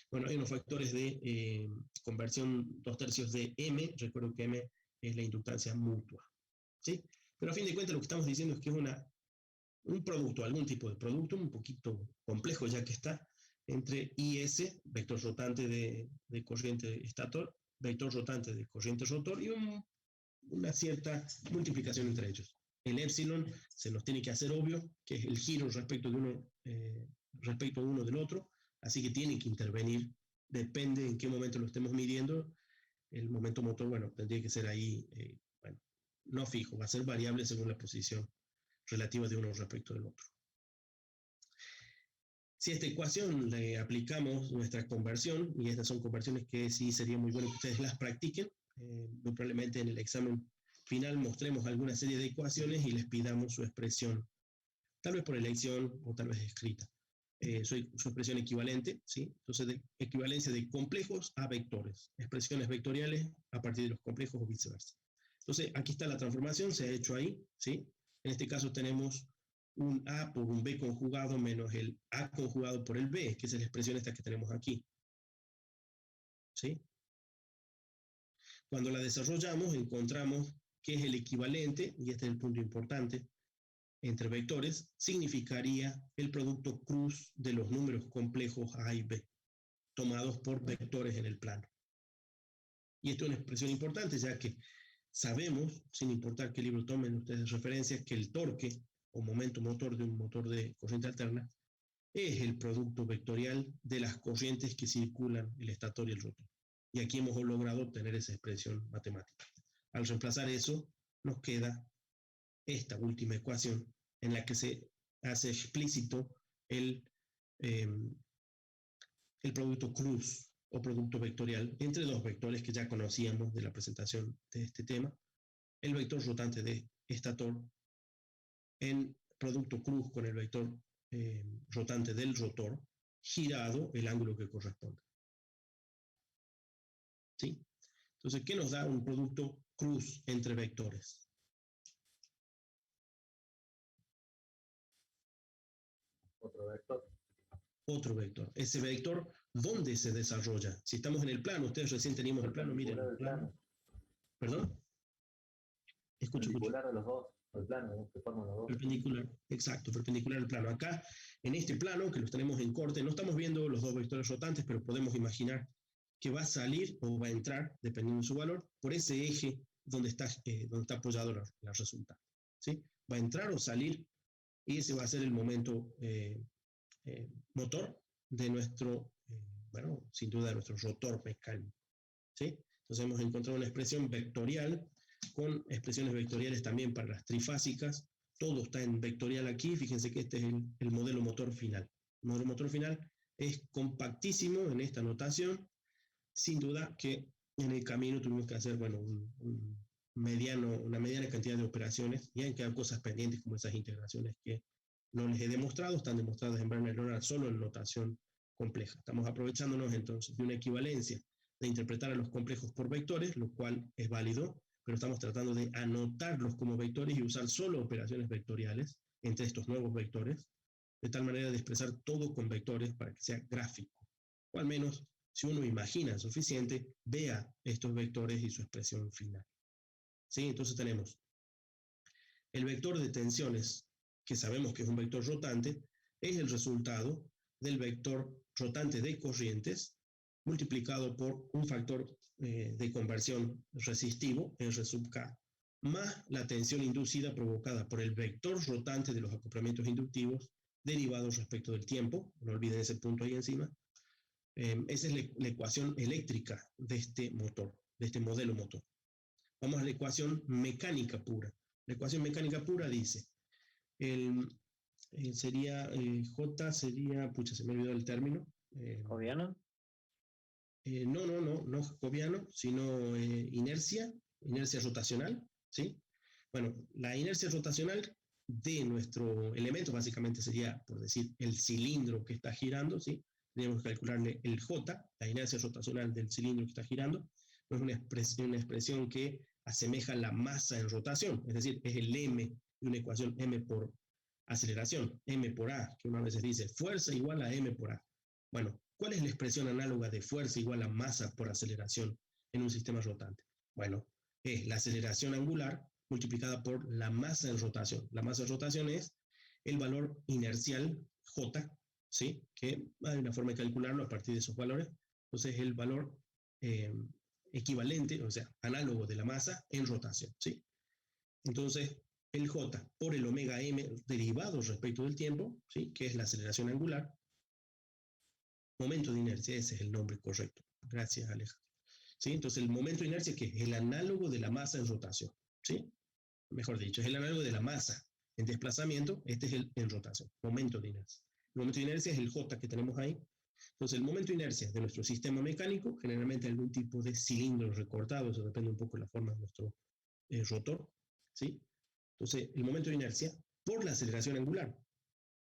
Speaker 1: Bueno, hay unos factores de conversión 2/3 de M, recuerdo que M es la inductancia mutua, ¿sí? Pero a fin de cuentas lo que estamos diciendo es que es un producto, algún tipo de producto, un poquito complejo ya que está, entre IS, vector rotante de corriente estator, vector rotante de corriente rotor y una cierta multiplicación entre ellos. El épsilon se nos tiene que hacer obvio, que es el giro respecto a uno del otro, así que tiene que intervenir, depende en qué momento lo estemos midiendo. El momento motor, bueno, tendría que ser ahí, bueno, no fijo, va a ser variable según la posición relativa de uno respecto del otro. Si a esta ecuación le aplicamos nuestra conversión, y estas son conversiones que sí sería muy bueno que ustedes las practiquen, muy probablemente en el examen final mostremos alguna serie de ecuaciones y les pidamos su expresión, tal vez por elección o tal vez escrita. Su expresión equivalente, ¿sí? Entonces, de equivalencia de complejos a vectores, expresiones vectoriales a partir de los complejos o viceversa. Entonces, aquí está la transformación, se ha hecho ahí, ¿sí? En este caso tenemos un A por un B conjugado menos el A conjugado por el B, que es la expresión esta que tenemos aquí, ¿sí? Cuando la desarrollamos, encontramos que es el equivalente, y este es el punto importante, entre vectores, significaría el producto cruz de los números complejos A y B, tomados por vectores en el plano. Y esto es una expresión importante, ya que sabemos, sin importar qué libro tomen ustedes de referencia, que el torque o momento motor de un motor de corriente alterna es el producto vectorial de las corrientes que circulan el estator y el rotor. Y aquí hemos logrado obtener esa expresión matemática. Al reemplazar eso, nos queda esta última ecuación en la que se hace explícito el producto cruz o producto vectorial entre dos vectores que ya conocíamos de la presentación de este tema. El vector rotante de estator en producto cruz con el vector rotante del rotor, girado el ángulo que corresponde. ¿Sí? Entonces, ¿qué nos da un producto cruz entre vectores?
Speaker 3: Otro vector.
Speaker 1: Otro vector. Ese vector, ¿dónde se desarrolla? Si estamos en el plano, ustedes recién teníamos el plano, miren el plano. ¿Perdón? Escucho.
Speaker 3: Perpendicular a los dos, el plano, ¿no? Que forman los dos.
Speaker 1: Perpendicular, exacto, perpendicular al plano. Acá, en este plano, que los tenemos en corte, no estamos viendo los dos vectores rotantes, pero podemos imaginar que va a salir o va a entrar, dependiendo de su valor, por ese eje donde está apoyado la resultante. ¿Sí? Va a entrar o salir, y ese va a ser el momento motor de nuestro, sin duda, de nuestro rotor mecánico. ¿Sí? Entonces hemos encontrado una expresión vectorial con expresiones vectoriales también para las trifásicas. Todo está en vectorial aquí. Fíjense que este es el modelo motor final. El modelo motor final es compactísimo en esta notación. Sin duda que en el camino tuvimos que hacer una mediana cantidad de operaciones. Y han quedado cosas pendientes como esas integraciones que no les he demostrado. Están demostradas en Bernard-Leonard solo en notación compleja. Estamos aprovechándonos entonces de una equivalencia de interpretar a los complejos por vectores, lo cual es válido, pero estamos tratando de anotarlos como vectores y usar solo operaciones vectoriales entre estos nuevos vectores, de tal manera de expresar todo con vectores para que sea gráfico. O al menos, si uno imagina suficiente, vea estos vectores y su expresión final. ¿Sí? Entonces tenemos el vector de tensiones, que sabemos que es un vector rotante, es el resultado del vector rotante de corrientes multiplicado por un factor de conversión resistivo, R sub K, más la tensión inducida provocada por el vector rotante de los acoplamientos inductivos derivados respecto del tiempo. No olviden ese punto ahí encima. Esa es la ecuación eléctrica de este motor, de este modelo motor. Vamos a la ecuación mecánica pura. La ecuación mecánica pura dice, J sería, pucha, se me olvidó el término.
Speaker 2: ¿Joviano?
Speaker 1: No jacobiano, sino inercia rotacional, ¿sí? Bueno, la inercia rotacional de nuestro elemento básicamente sería, por decir, el cilindro que está girando, ¿sí? Tenemos que calcularle el J, la inercia rotacional del cilindro que está girando. Es una expresión que asemeja la masa en rotación, es decir, es el M de una ecuación M por aceleración, M por A, que una vez dice fuerza igual a M por A. Bueno, ¿cuál es la expresión análoga de fuerza igual a masa por aceleración en un sistema rotante? Bueno, es la aceleración angular multiplicada por la masa en rotación. La masa en rotación es el valor inercial J, ¿sí? Que hay una forma de calcularlo a partir de esos valores. Entonces, el valor equivalente, o sea, análogo de la masa en rotación, ¿sí? Entonces, el J por el omega m derivado respecto del tiempo, ¿sí? Que es la aceleración angular. Momento de inercia, ese es el nombre correcto. Gracias, Alejandro. ¿Sí? Entonces, el momento de inercia, que es el análogo de la masa en rotación, ¿sí? Mejor dicho, es el análogo de la masa en desplazamiento, este es el en rotación, momento de inercia. El momento de inercia es el J que tenemos ahí. Entonces, el momento de inercia de nuestro sistema mecánico, generalmente algún tipo de cilindro recortado, eso depende un poco de la forma de nuestro rotor, ¿sí? Entonces, el momento de inercia por la aceleración angular,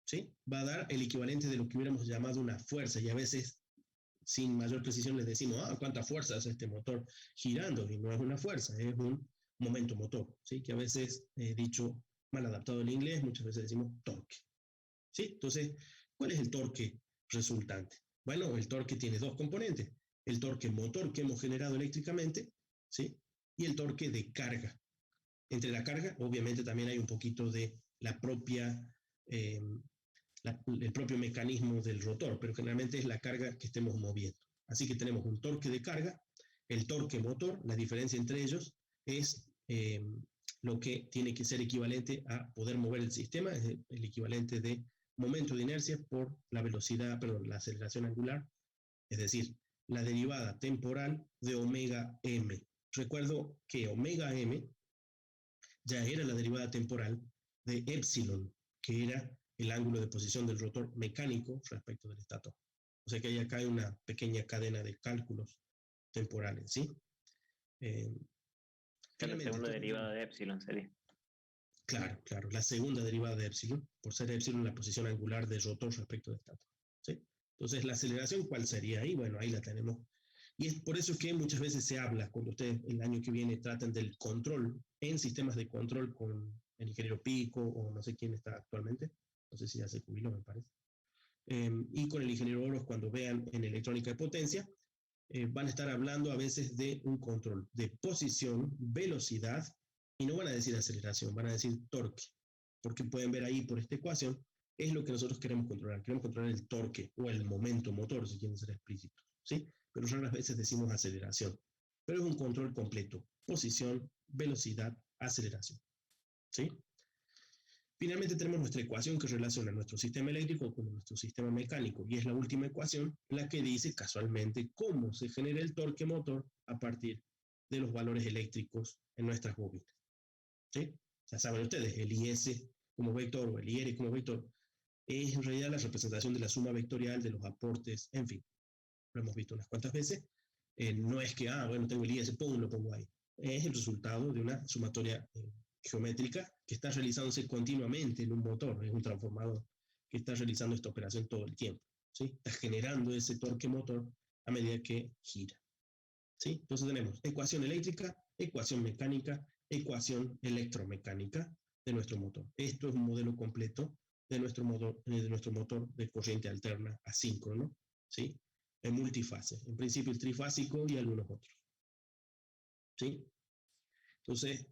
Speaker 1: ¿sí? Va a dar el equivalente de lo que hubiéramos llamado una fuerza, y a veces, sin mayor precisión, les decimos, ¿cuánta fuerza hace este motor girando? Y no es una fuerza, es un momento motor, ¿sí? Que a veces, dicho mal adaptado al inglés, muchas veces decimos torque, ¿sí? Entonces, ¿cuál es el torque resultante? Bueno, el torque tiene dos componentes, el torque motor que hemos generado eléctricamente, ¿sí? Y el torque de carga. Entre la carga, obviamente, también hay un poquito de la propia, el propio mecanismo del rotor, pero generalmente es la carga que estemos moviendo. Así que tenemos un torque de carga, el torque motor, la diferencia entre ellos es lo que tiene que ser equivalente a poder mover el sistema, es el equivalente de momento de inercia por la velocidad, perdón, la aceleración angular, es decir, la derivada temporal de omega m. Recuerdo que omega m ya era la derivada temporal de epsilon, que era el ángulo de posición del rotor mecánico respecto del estator. O sea que ahí acá hay una pequeña cadena de cálculos temporales, ¿sí?
Speaker 2: La segunda derivada de epsilon sería.
Speaker 1: Claro, claro, la segunda derivada de epsilon, por ser epsilon la posición angular del rotor respecto del estator, ¿sí? Entonces, ¿la aceleración cuál sería ahí? Bueno, ahí la tenemos. Y es por eso que muchas veces se habla, cuando ustedes el año que viene tratan del control, en sistemas de control con el ingeniero Pico, o no sé quién está actualmente, no sé si ya se jubiló, me parece, y con el ingeniero Oros, cuando vean en electrónica de potencia, van a estar hablando a veces de un control de posición, velocidad, y no van a decir aceleración, van a decir torque, porque pueden ver ahí por esta ecuación, es lo que nosotros queremos controlar el torque o el momento motor, si quieren ser explícitos, ¿sí? Pero raras veces decimos aceleración, pero es un control completo, posición, velocidad, aceleración, ¿sí? Finalmente tenemos nuestra ecuación que relaciona nuestro sistema eléctrico con nuestro sistema mecánico, y es la última ecuación la que dice casualmente cómo se genera el torque motor a partir de los valores eléctricos en nuestras bobinas, ¿sí? Ya saben ustedes, el IS como vector o el IR como vector es en realidad la representación de la suma vectorial de los aportes, en fin, lo hemos visto unas cuantas veces. No es que, bueno, tengo el IS, lo pongo ahí. Es el resultado de una sumatoria geométrica que está realizándose continuamente en un motor, es un transformador que está realizando esta operación todo el tiempo, ¿sí? Está generando ese torque motor a medida que gira, ¿sí? Entonces tenemos ecuación eléctrica, ecuación mecánica, ecuación electromecánica de nuestro motor. Esto es un modelo completo de nuestro motor de corriente alterna asíncrono, ¿sí? En multifase, en principio el trifásico y algunos otros, ¿sí? Entonces,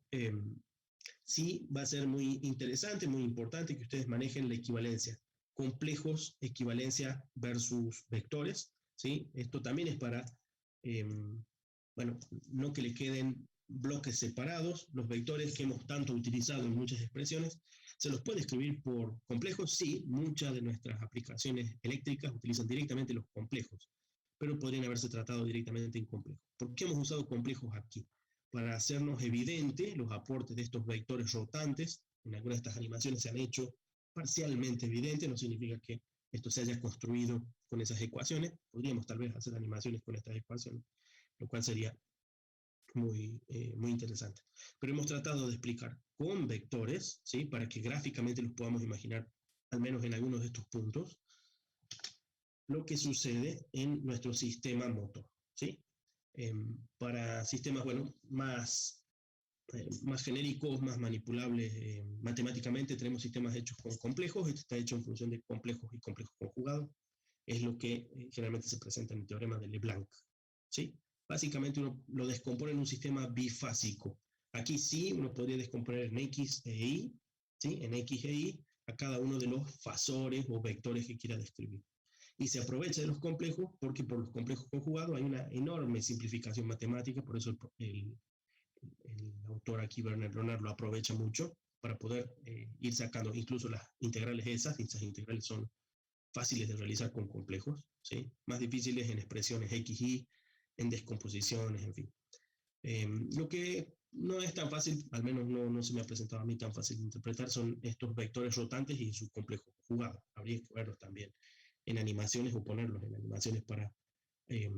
Speaker 1: sí va a ser muy interesante, muy importante que ustedes manejen la equivalencia. Complejos, equivalencia versus vectores, ¿sí? Esto también es para, bueno, no que le queden bloques separados. Los vectores que hemos tanto utilizado en muchas expresiones, ¿se los puede escribir por complejos? Sí, muchas de nuestras aplicaciones eléctricas utilizan directamente los complejos, pero podrían haberse tratado directamente en complejos. ¿Por qué hemos usado complejos aquí? Para hacernos evidente los aportes de estos vectores rotantes. En algunas de estas animaciones se han hecho parcialmente evidentes, no significa que esto se haya construido con esas ecuaciones. Podríamos tal vez hacer animaciones con estas ecuaciones, lo cual sería muy interesante. Pero hemos tratado de explicar con vectores, ¿sí? Para que gráficamente los podamos imaginar, al menos en algunos de estos puntos, lo que sucede en nuestro sistema motor, ¿sí? Para sistemas, bueno, más genéricos, más manipulables matemáticamente, tenemos sistemas hechos con complejos. Este está hecho en función de complejos y complejos conjugados. Es lo que generalmente se presenta en el teorema de Leblanc, ¿sí? Básicamente uno lo descompone en un sistema bifásico. Aquí sí uno podría descomponer en X e Y, ¿sí? En X e Y a cada uno de los fasores o vectores que quiera describir. Y se aprovecha de los complejos porque por los complejos conjugados hay una enorme simplificación matemática, por eso el autor aquí, Werner Bronner, lo aprovecha mucho para poder ir sacando incluso las integrales esas integrales son fáciles de realizar con complejos, ¿sí? Más difíciles en expresiones X, Y, en descomposiciones, en fin. Lo que no es tan fácil, al menos no se me ha presentado a mí tan fácil de interpretar, son estos vectores rotantes y sus complejos conjugados. Habría que verlos también en animaciones o ponerlos en animaciones para eh,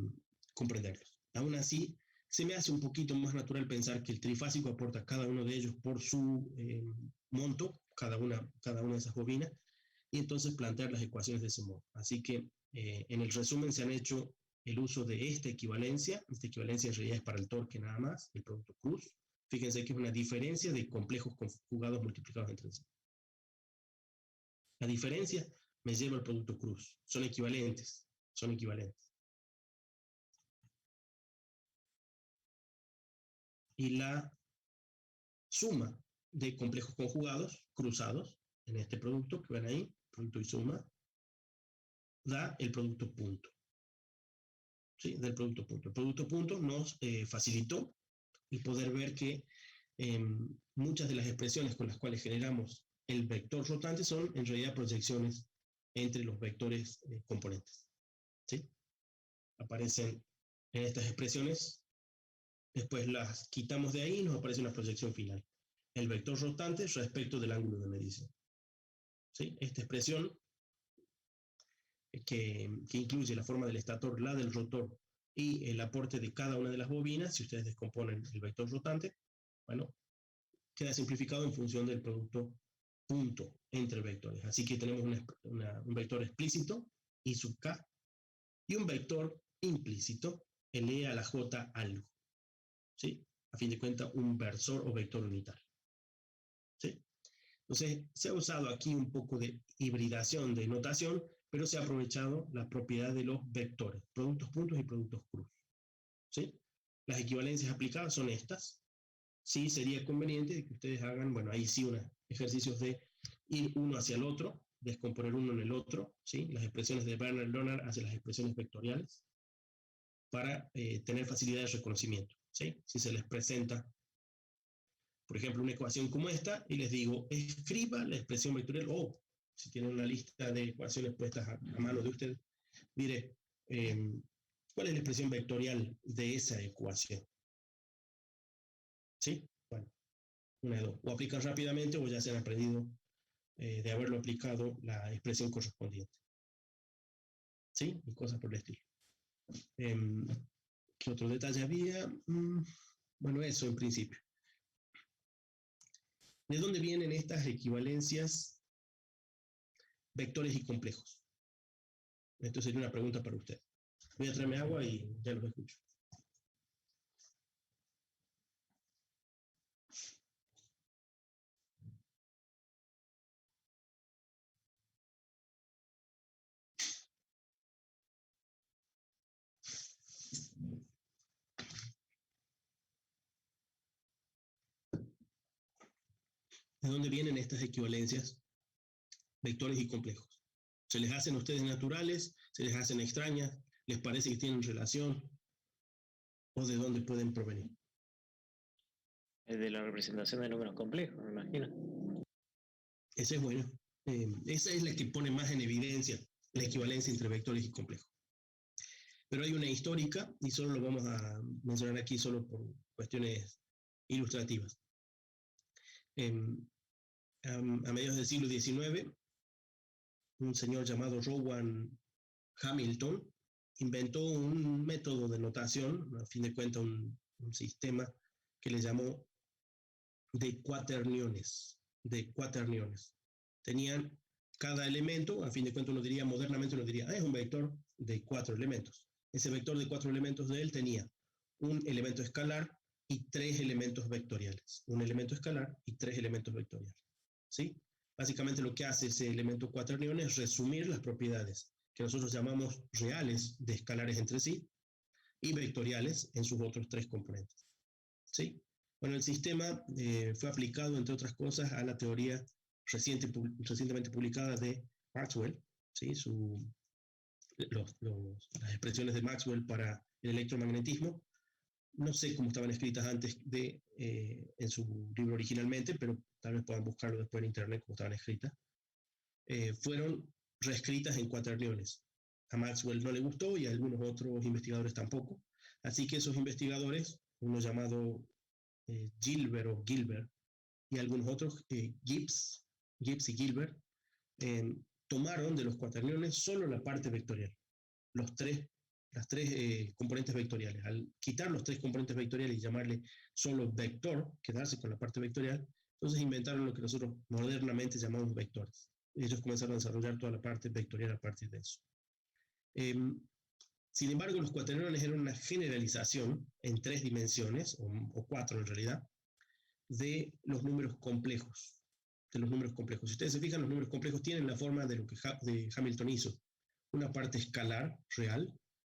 Speaker 1: comprenderlos. Aún así, se me hace un poquito más natural pensar que el trifásico aporta cada uno de ellos por su monto, cada una de esas bobinas, y entonces plantear las ecuaciones de ese modo. Así que en el resumen se han hecho el uso de esta equivalencia en realidad es para el torque nada más, el producto cruz. Fíjense que es una diferencia de complejos conjugados multiplicados entre sí. La diferencia me lleva al producto cruz, son equivalentes. Y la suma de complejos conjugados cruzados en este producto que ven ahí, producto y suma, da el producto punto. ¿Sí? Del producto punto. El producto punto nos facilitó el poder ver que muchas de las expresiones con las cuales generamos el vector rotante son en realidad proyecciones entre los vectores componentes. ¿Sí? Aparecen en estas expresiones, después las quitamos de ahí y nos aparece una proyección final. El vector rotante respecto del ángulo de medición. ¿Sí? Esta expresión que incluye la forma del estator, la del rotor y el aporte de cada una de las bobinas, si ustedes descomponen el vector rotante, bueno, queda simplificado en función del producto punto entre vectores. Así que tenemos un vector explícito, I sub k, y un vector implícito, L a la J algo. ¿Sí? A fin de cuentas, un versor o vector unitario. ¿Sí? Entonces, se ha usado aquí un poco de hibridación de notación, pero se ha aprovechado la propiedad de los vectores, productos puntos y productos cruz. ¿Sí? Las equivalencias aplicadas son estas. Sí, sería conveniente que ustedes hagan, bueno, ahí sí, ejercicios de ir uno hacia el otro, descomponer uno en el otro, ¿sí? Las expresiones de Bernard-Leonard hacia las expresiones vectoriales, para tener facilidad de reconocimiento, ¿sí? Si se les presenta, por ejemplo, una ecuación como esta, y les digo, escriba la expresión vectorial, o si tienen una lista de ecuaciones puestas a mano de ustedes, diré, ¿cuál es la expresión vectorial de esa ecuación? ¿Sí? Bueno, una de dos. O aplican rápidamente o ya se han aprendido de haberlo aplicado la expresión correspondiente. ¿Sí? Y cosas por el estilo. ¿Qué otro detalle había? Bueno, eso en principio. ¿De dónde vienen estas equivalencias vectores y complejos? Esto sería una pregunta para usted. Voy a traerme agua y ya los escucho. ¿De dónde vienen estas equivalencias vectores y complejos? ¿Se les hacen a ustedes naturales? ¿Se les hacen extrañas? ¿Les parece que tienen relación? ¿O de dónde pueden provenir?
Speaker 2: Es de la representación de números complejos, me imagino.
Speaker 1: Esa es buena. Esa es la que pone más en evidencia la equivalencia entre vectores y complejos. Pero hay una histórica, y solo lo vamos a mencionar aquí solo por cuestiones ilustrativas. A mediados del siglo XIX, un señor llamado Rowan Hamilton inventó un método de notación, a fin de cuentas un sistema que le llamó de cuaterniones. Tenían cada elemento, a fin de cuentas modernamente uno diría, es un vector de 4 elementos. Ese vector de 4 elementos de él tenía un elemento escalar y 3 elementos vectoriales. Un elemento escalar y 3 elementos vectoriales. ¿Sí? Básicamente lo que hace ese elemento cuaternión es resumir las propiedades que nosotros llamamos reales de escalares entre sí y vectoriales en sus otros 3 componentes. ¿Sí? Bueno, el sistema fue aplicado, entre otras cosas, a la teoría recientemente publicada de Maxwell, ¿sí? Las expresiones de Maxwell para el electromagnetismo. No sé cómo estaban escritas antes en su libro originalmente, pero tal vez puedan buscarlo después en internet cómo estaban escritas. Fueron reescritas en cuaterniones. A Maxwell no le gustó y a algunos otros investigadores tampoco. Así que esos investigadores, uno llamado Gilbert o Gilbert, y algunos otros, Gibbs y Gilbert, tomaron de los cuaterniones solo la parte vectorial, las tres componentes vectoriales. Al quitar los tres componentes vectoriales y llamarle solo vector, quedarse con la parte vectorial, entonces inventaron lo que nosotros modernamente llamamos vectores. Ellos comenzaron a desarrollar toda la parte vectorial a partir de eso. Sin embargo, los cuaterniones eran una generalización en 3 dimensiones, o 4 en realidad, de los números complejos. Si ustedes se fijan, los números complejos tienen la forma de lo que de Hamilton hizo. Una parte escalar, real,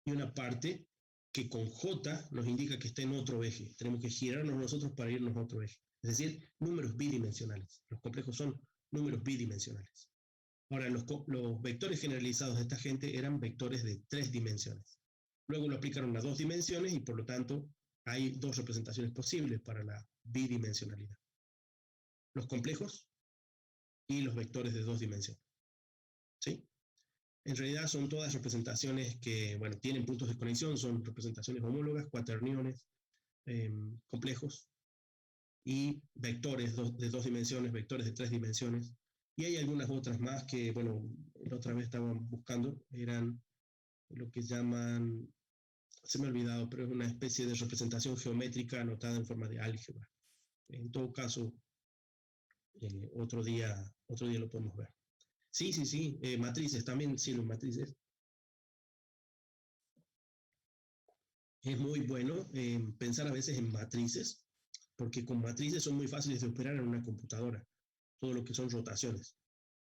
Speaker 1: y una parte que con J nos indica que está en otro eje. Tenemos que girarnos nosotros para irnos a otro eje. Es decir, números bidimensionales. Los complejos son números bidimensionales. Ahora, los vectores generalizados de esta gente eran vectores de 3 dimensiones. Luego lo aplicaron a 2 dimensiones y por lo tanto hay 2 representaciones posibles para la bidimensionalidad. Los complejos y los vectores de 2 dimensiones. ¿Sí? En realidad son todas representaciones que, bueno, tienen puntos de conexión, son representaciones homólogas, cuaterniones, complejos, y vectores de 2 dimensiones, vectores de 3 dimensiones. Y hay algunas otras más que, bueno, la otra vez estaban buscando, eran lo que llaman, se me ha olvidado, pero es una especie de representación geométrica anotada en forma de álgebra. En todo caso, otro día lo podemos ver. Sí, matrices, también sirven matrices. Es muy bueno pensar a veces en matrices, porque con matrices son muy fáciles de operar en una computadora. Todo lo que son rotaciones.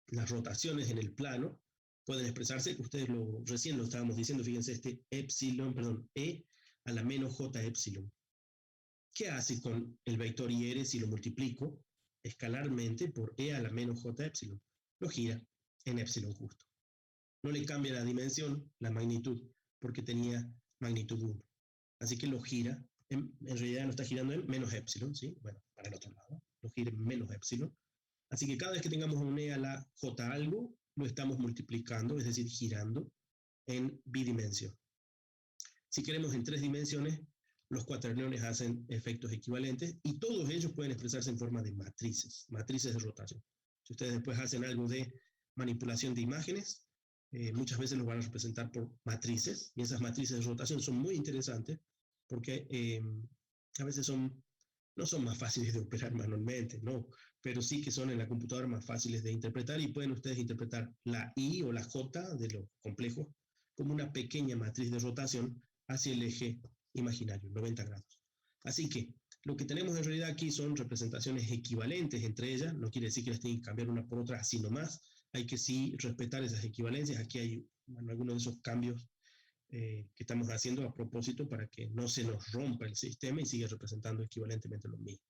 Speaker 1: Las rotaciones en el plano pueden expresarse, ustedes recién lo estábamos diciendo, fíjense, E a la menos J epsilon. ¿Qué hace con el vector IR si lo multiplico escalarmente por E a la menos J epsilon? Lo gira en epsilon justo. No le cambia la dimensión, la magnitud, porque tenía magnitud 1. Así que lo gira, en realidad lo está girando en menos epsilon, ¿sí? Bueno, para el otro lado, lo gira en menos epsilon. Así que cada vez que tengamos un E a la J algo, lo estamos multiplicando, es decir, girando en bidimensión. Si queremos en 3 dimensiones, los cuaterniones hacen efectos equivalentes y todos ellos pueden expresarse en forma de matrices de rotación. Si ustedes después hacen algo de manipulación de imágenes, muchas veces los van a representar por matrices, y esas matrices de rotación son muy interesantes porque a veces no son más fáciles de operar manualmente, no, pero sí que son en la computadora más fáciles de interpretar, y pueden ustedes interpretar la I o la J de los complejos como una pequeña matriz de rotación hacia el eje imaginario, 90 grados. Así que lo que tenemos en realidad aquí son representaciones equivalentes entre ellas, no quiere decir que las tienen que cambiar una por otra así nomás, hay que sí respetar esas equivalencias. Aquí hay algunos de esos cambios que estamos haciendo a propósito para que no se nos rompa el sistema y siga representando equivalentemente lo mismo.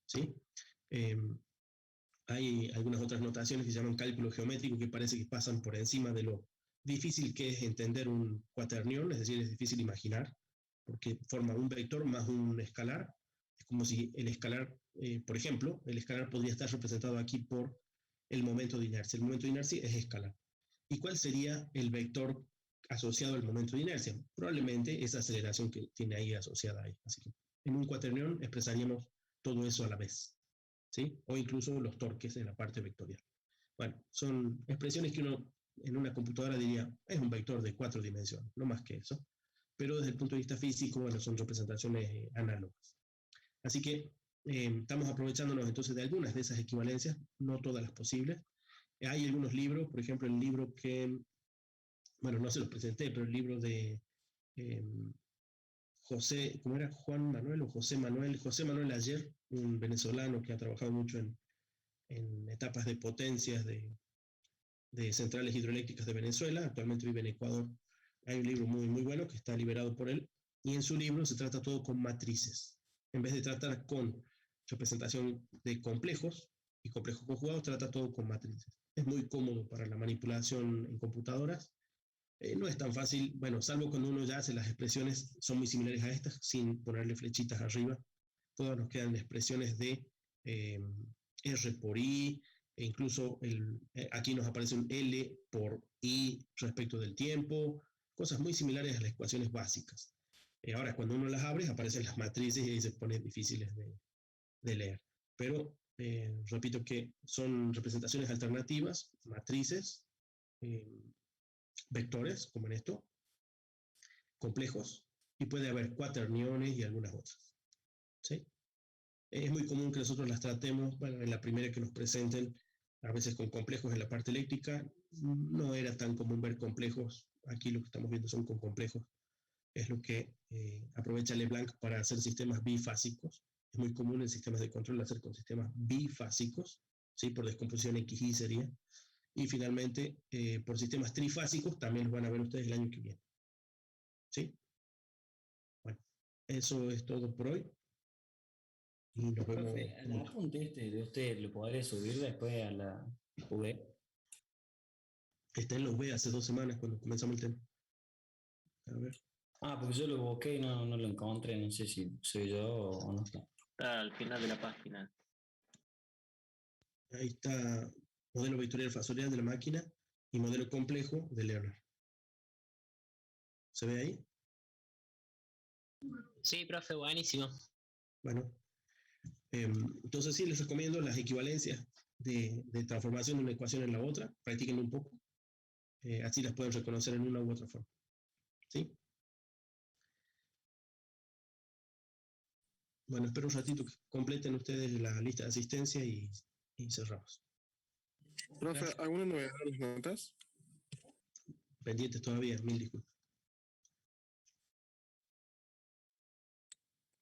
Speaker 1: ¿Sí? Hay algunas otras notaciones que se llaman cálculo geométrico que parece que pasan por encima de lo difícil que es entender un cuaternión, es decir, es difícil imaginar, porque forma un vector más un escalar. Es como si el escalar, por ejemplo, el escalar podría estar representado aquí por el momento de inercia. El momento de inercia es escalar. ¿Y cuál sería el vector asociado al momento de inercia? Probablemente esa aceleración que tiene ahí asociada ahí. Así que en un cuaternión expresaríamos todo eso a la vez, ¿sí? O incluso los torques en la parte vectorial. Bueno, son expresiones que uno en una computadora diría, es un vector de 4 dimensiones, no más que eso. Pero desde el punto de vista físico, bueno, son representaciones análogas. Así que estamos aprovechándonos entonces de algunas de esas equivalencias, no todas las posibles. Hay algunos libros, por ejemplo, el libro que, bueno, no se los presenté, pero el libro de José, ¿cómo era? Juan Manuel o José Manuel Ayer, un venezolano que ha trabajado mucho en etapas de potencias de centrales hidroeléctricas de Venezuela, actualmente vive en Ecuador. Hay un libro muy, muy bueno que está liberado por él, y en su libro se trata todo con matrices. En vez de tratar con representación de complejos y complejos conjugados, trata todo con matrices. Es muy cómodo para la manipulación en computadoras. No es tan fácil, bueno, salvo cuando uno ya hace las expresiones, son muy similares a estas, sin ponerle flechitas arriba. Todas nos quedan expresiones de R por I, e incluso aquí nos aparece un L por I respecto del tiempo, cosas muy similares a las ecuaciones básicas. Ahora, cuando uno las abre, aparecen las matrices y ahí se ponen difíciles de leer. Pero repito que son representaciones alternativas, matrices, vectores, como en esto, complejos, y puede haber cuaterniones y algunas otras. ¿Sí? Es muy común que nosotros las tratemos, bueno, en la primera que nos presenten, a veces con complejos en la parte eléctrica. No era tan común ver complejos. Aquí lo que estamos viendo son con complejos. Es lo que aprovecha LeBlanc para hacer sistemas bifásicos. Es muy común en sistemas de control hacer con sistemas bifásicos, ¿sí? Por descomposición XY sería. Y finalmente, por sistemas trifásicos, también los van a ver ustedes el año que viene. ¿Sí? Bueno, eso es todo por hoy. Y nos vemos.
Speaker 5: Profe, el apunte de usted lo podré subir después a la UV.
Speaker 1: Está en los B hace 2 semanas cuando comenzamos el tema. A ver.
Speaker 5: Porque yo lo busqué y no lo encontré, no sé si soy yo o no está.
Speaker 2: Está al final de la página.
Speaker 1: Ahí está modelo vectorial fasorial de la máquina y modelo complejo de Leonard. ¿Se ve ahí?
Speaker 6: Sí, profe, buenísimo.
Speaker 1: Bueno, entonces sí, les recomiendo las equivalencias de transformación de una ecuación en la otra. Practíquenlo un poco. Así las pueden reconocer en una u otra forma. ¿Sí? Bueno, espero un ratito que completen ustedes la lista de asistencia y cerramos.
Speaker 7: Profe, ¿alguna novedad en las notas?
Speaker 1: Pendientes todavía, mil disculpas.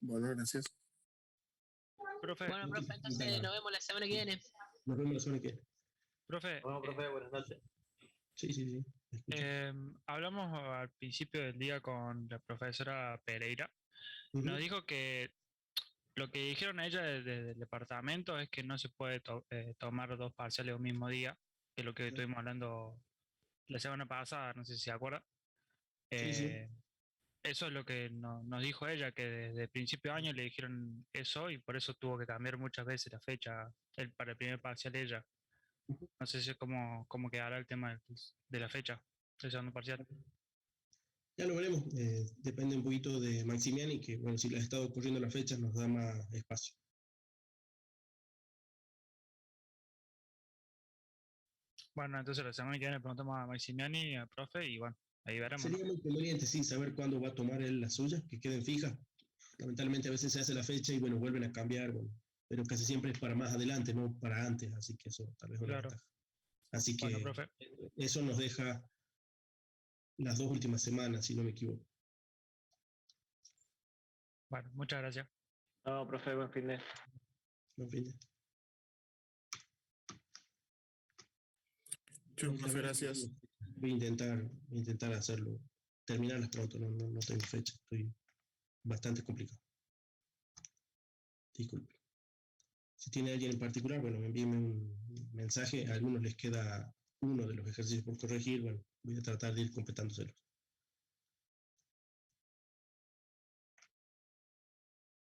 Speaker 7: Bueno, gracias.
Speaker 8: Profe,
Speaker 6: Bueno, profe, entonces nos vemos la semana que viene.
Speaker 1: Nos vemos la semana que viene.
Speaker 8: profe,
Speaker 3: Bueno, profe, buenas noches.
Speaker 1: Sí.
Speaker 8: hablamos al principio del día con la profesora Pereira. Nos dijo que lo que dijeron a ella desde el departamento es que no se puede tomar 2 parciales un mismo día, que es lo que estuvimos hablando la semana pasada, no sé si se acuerda.
Speaker 1: Sí.
Speaker 8: Eso es lo que nos dijo ella, que desde el principio de año le dijeron eso y por eso tuvo que cambiar muchas veces la fecha para el primer parcial ella. No sé si cómo quedará el tema de la fecha del segundo parcial.
Speaker 1: Ya lo veremos. Depende un poquito de Maximiani, que bueno, si le ha estado ocurriendo la fecha nos da más espacio.
Speaker 8: Bueno, entonces la semana que viene le preguntamos a Maximiani y al profe y bueno, ahí veremos.
Speaker 1: Sería muy conveniente, sí, saber cuándo va a tomar él las suyas, que queden fijas. Lamentablemente a veces se hace la fecha y bueno, vuelven a cambiar, bueno, pero casi siempre es para más adelante, no para antes, así que eso tal vez es una ventaja. Así que
Speaker 8: bueno, profe.
Speaker 1: Eso nos deja las 2 últimas semanas, si no me equivoco.
Speaker 8: Bueno, muchas gracias.
Speaker 2: No, profe, buen fin de.
Speaker 1: Buen fin de.
Speaker 7: Chau, profe, gracias.
Speaker 1: Voy a intentar hacerlo, terminarlas pronto, no tengo fecha, estoy bastante complicado. Disculpe. Si tiene alguien en particular, bueno, envíenme un mensaje. A algunos les queda uno de los ejercicios por corregir, bueno, voy a tratar de ir completándoselos.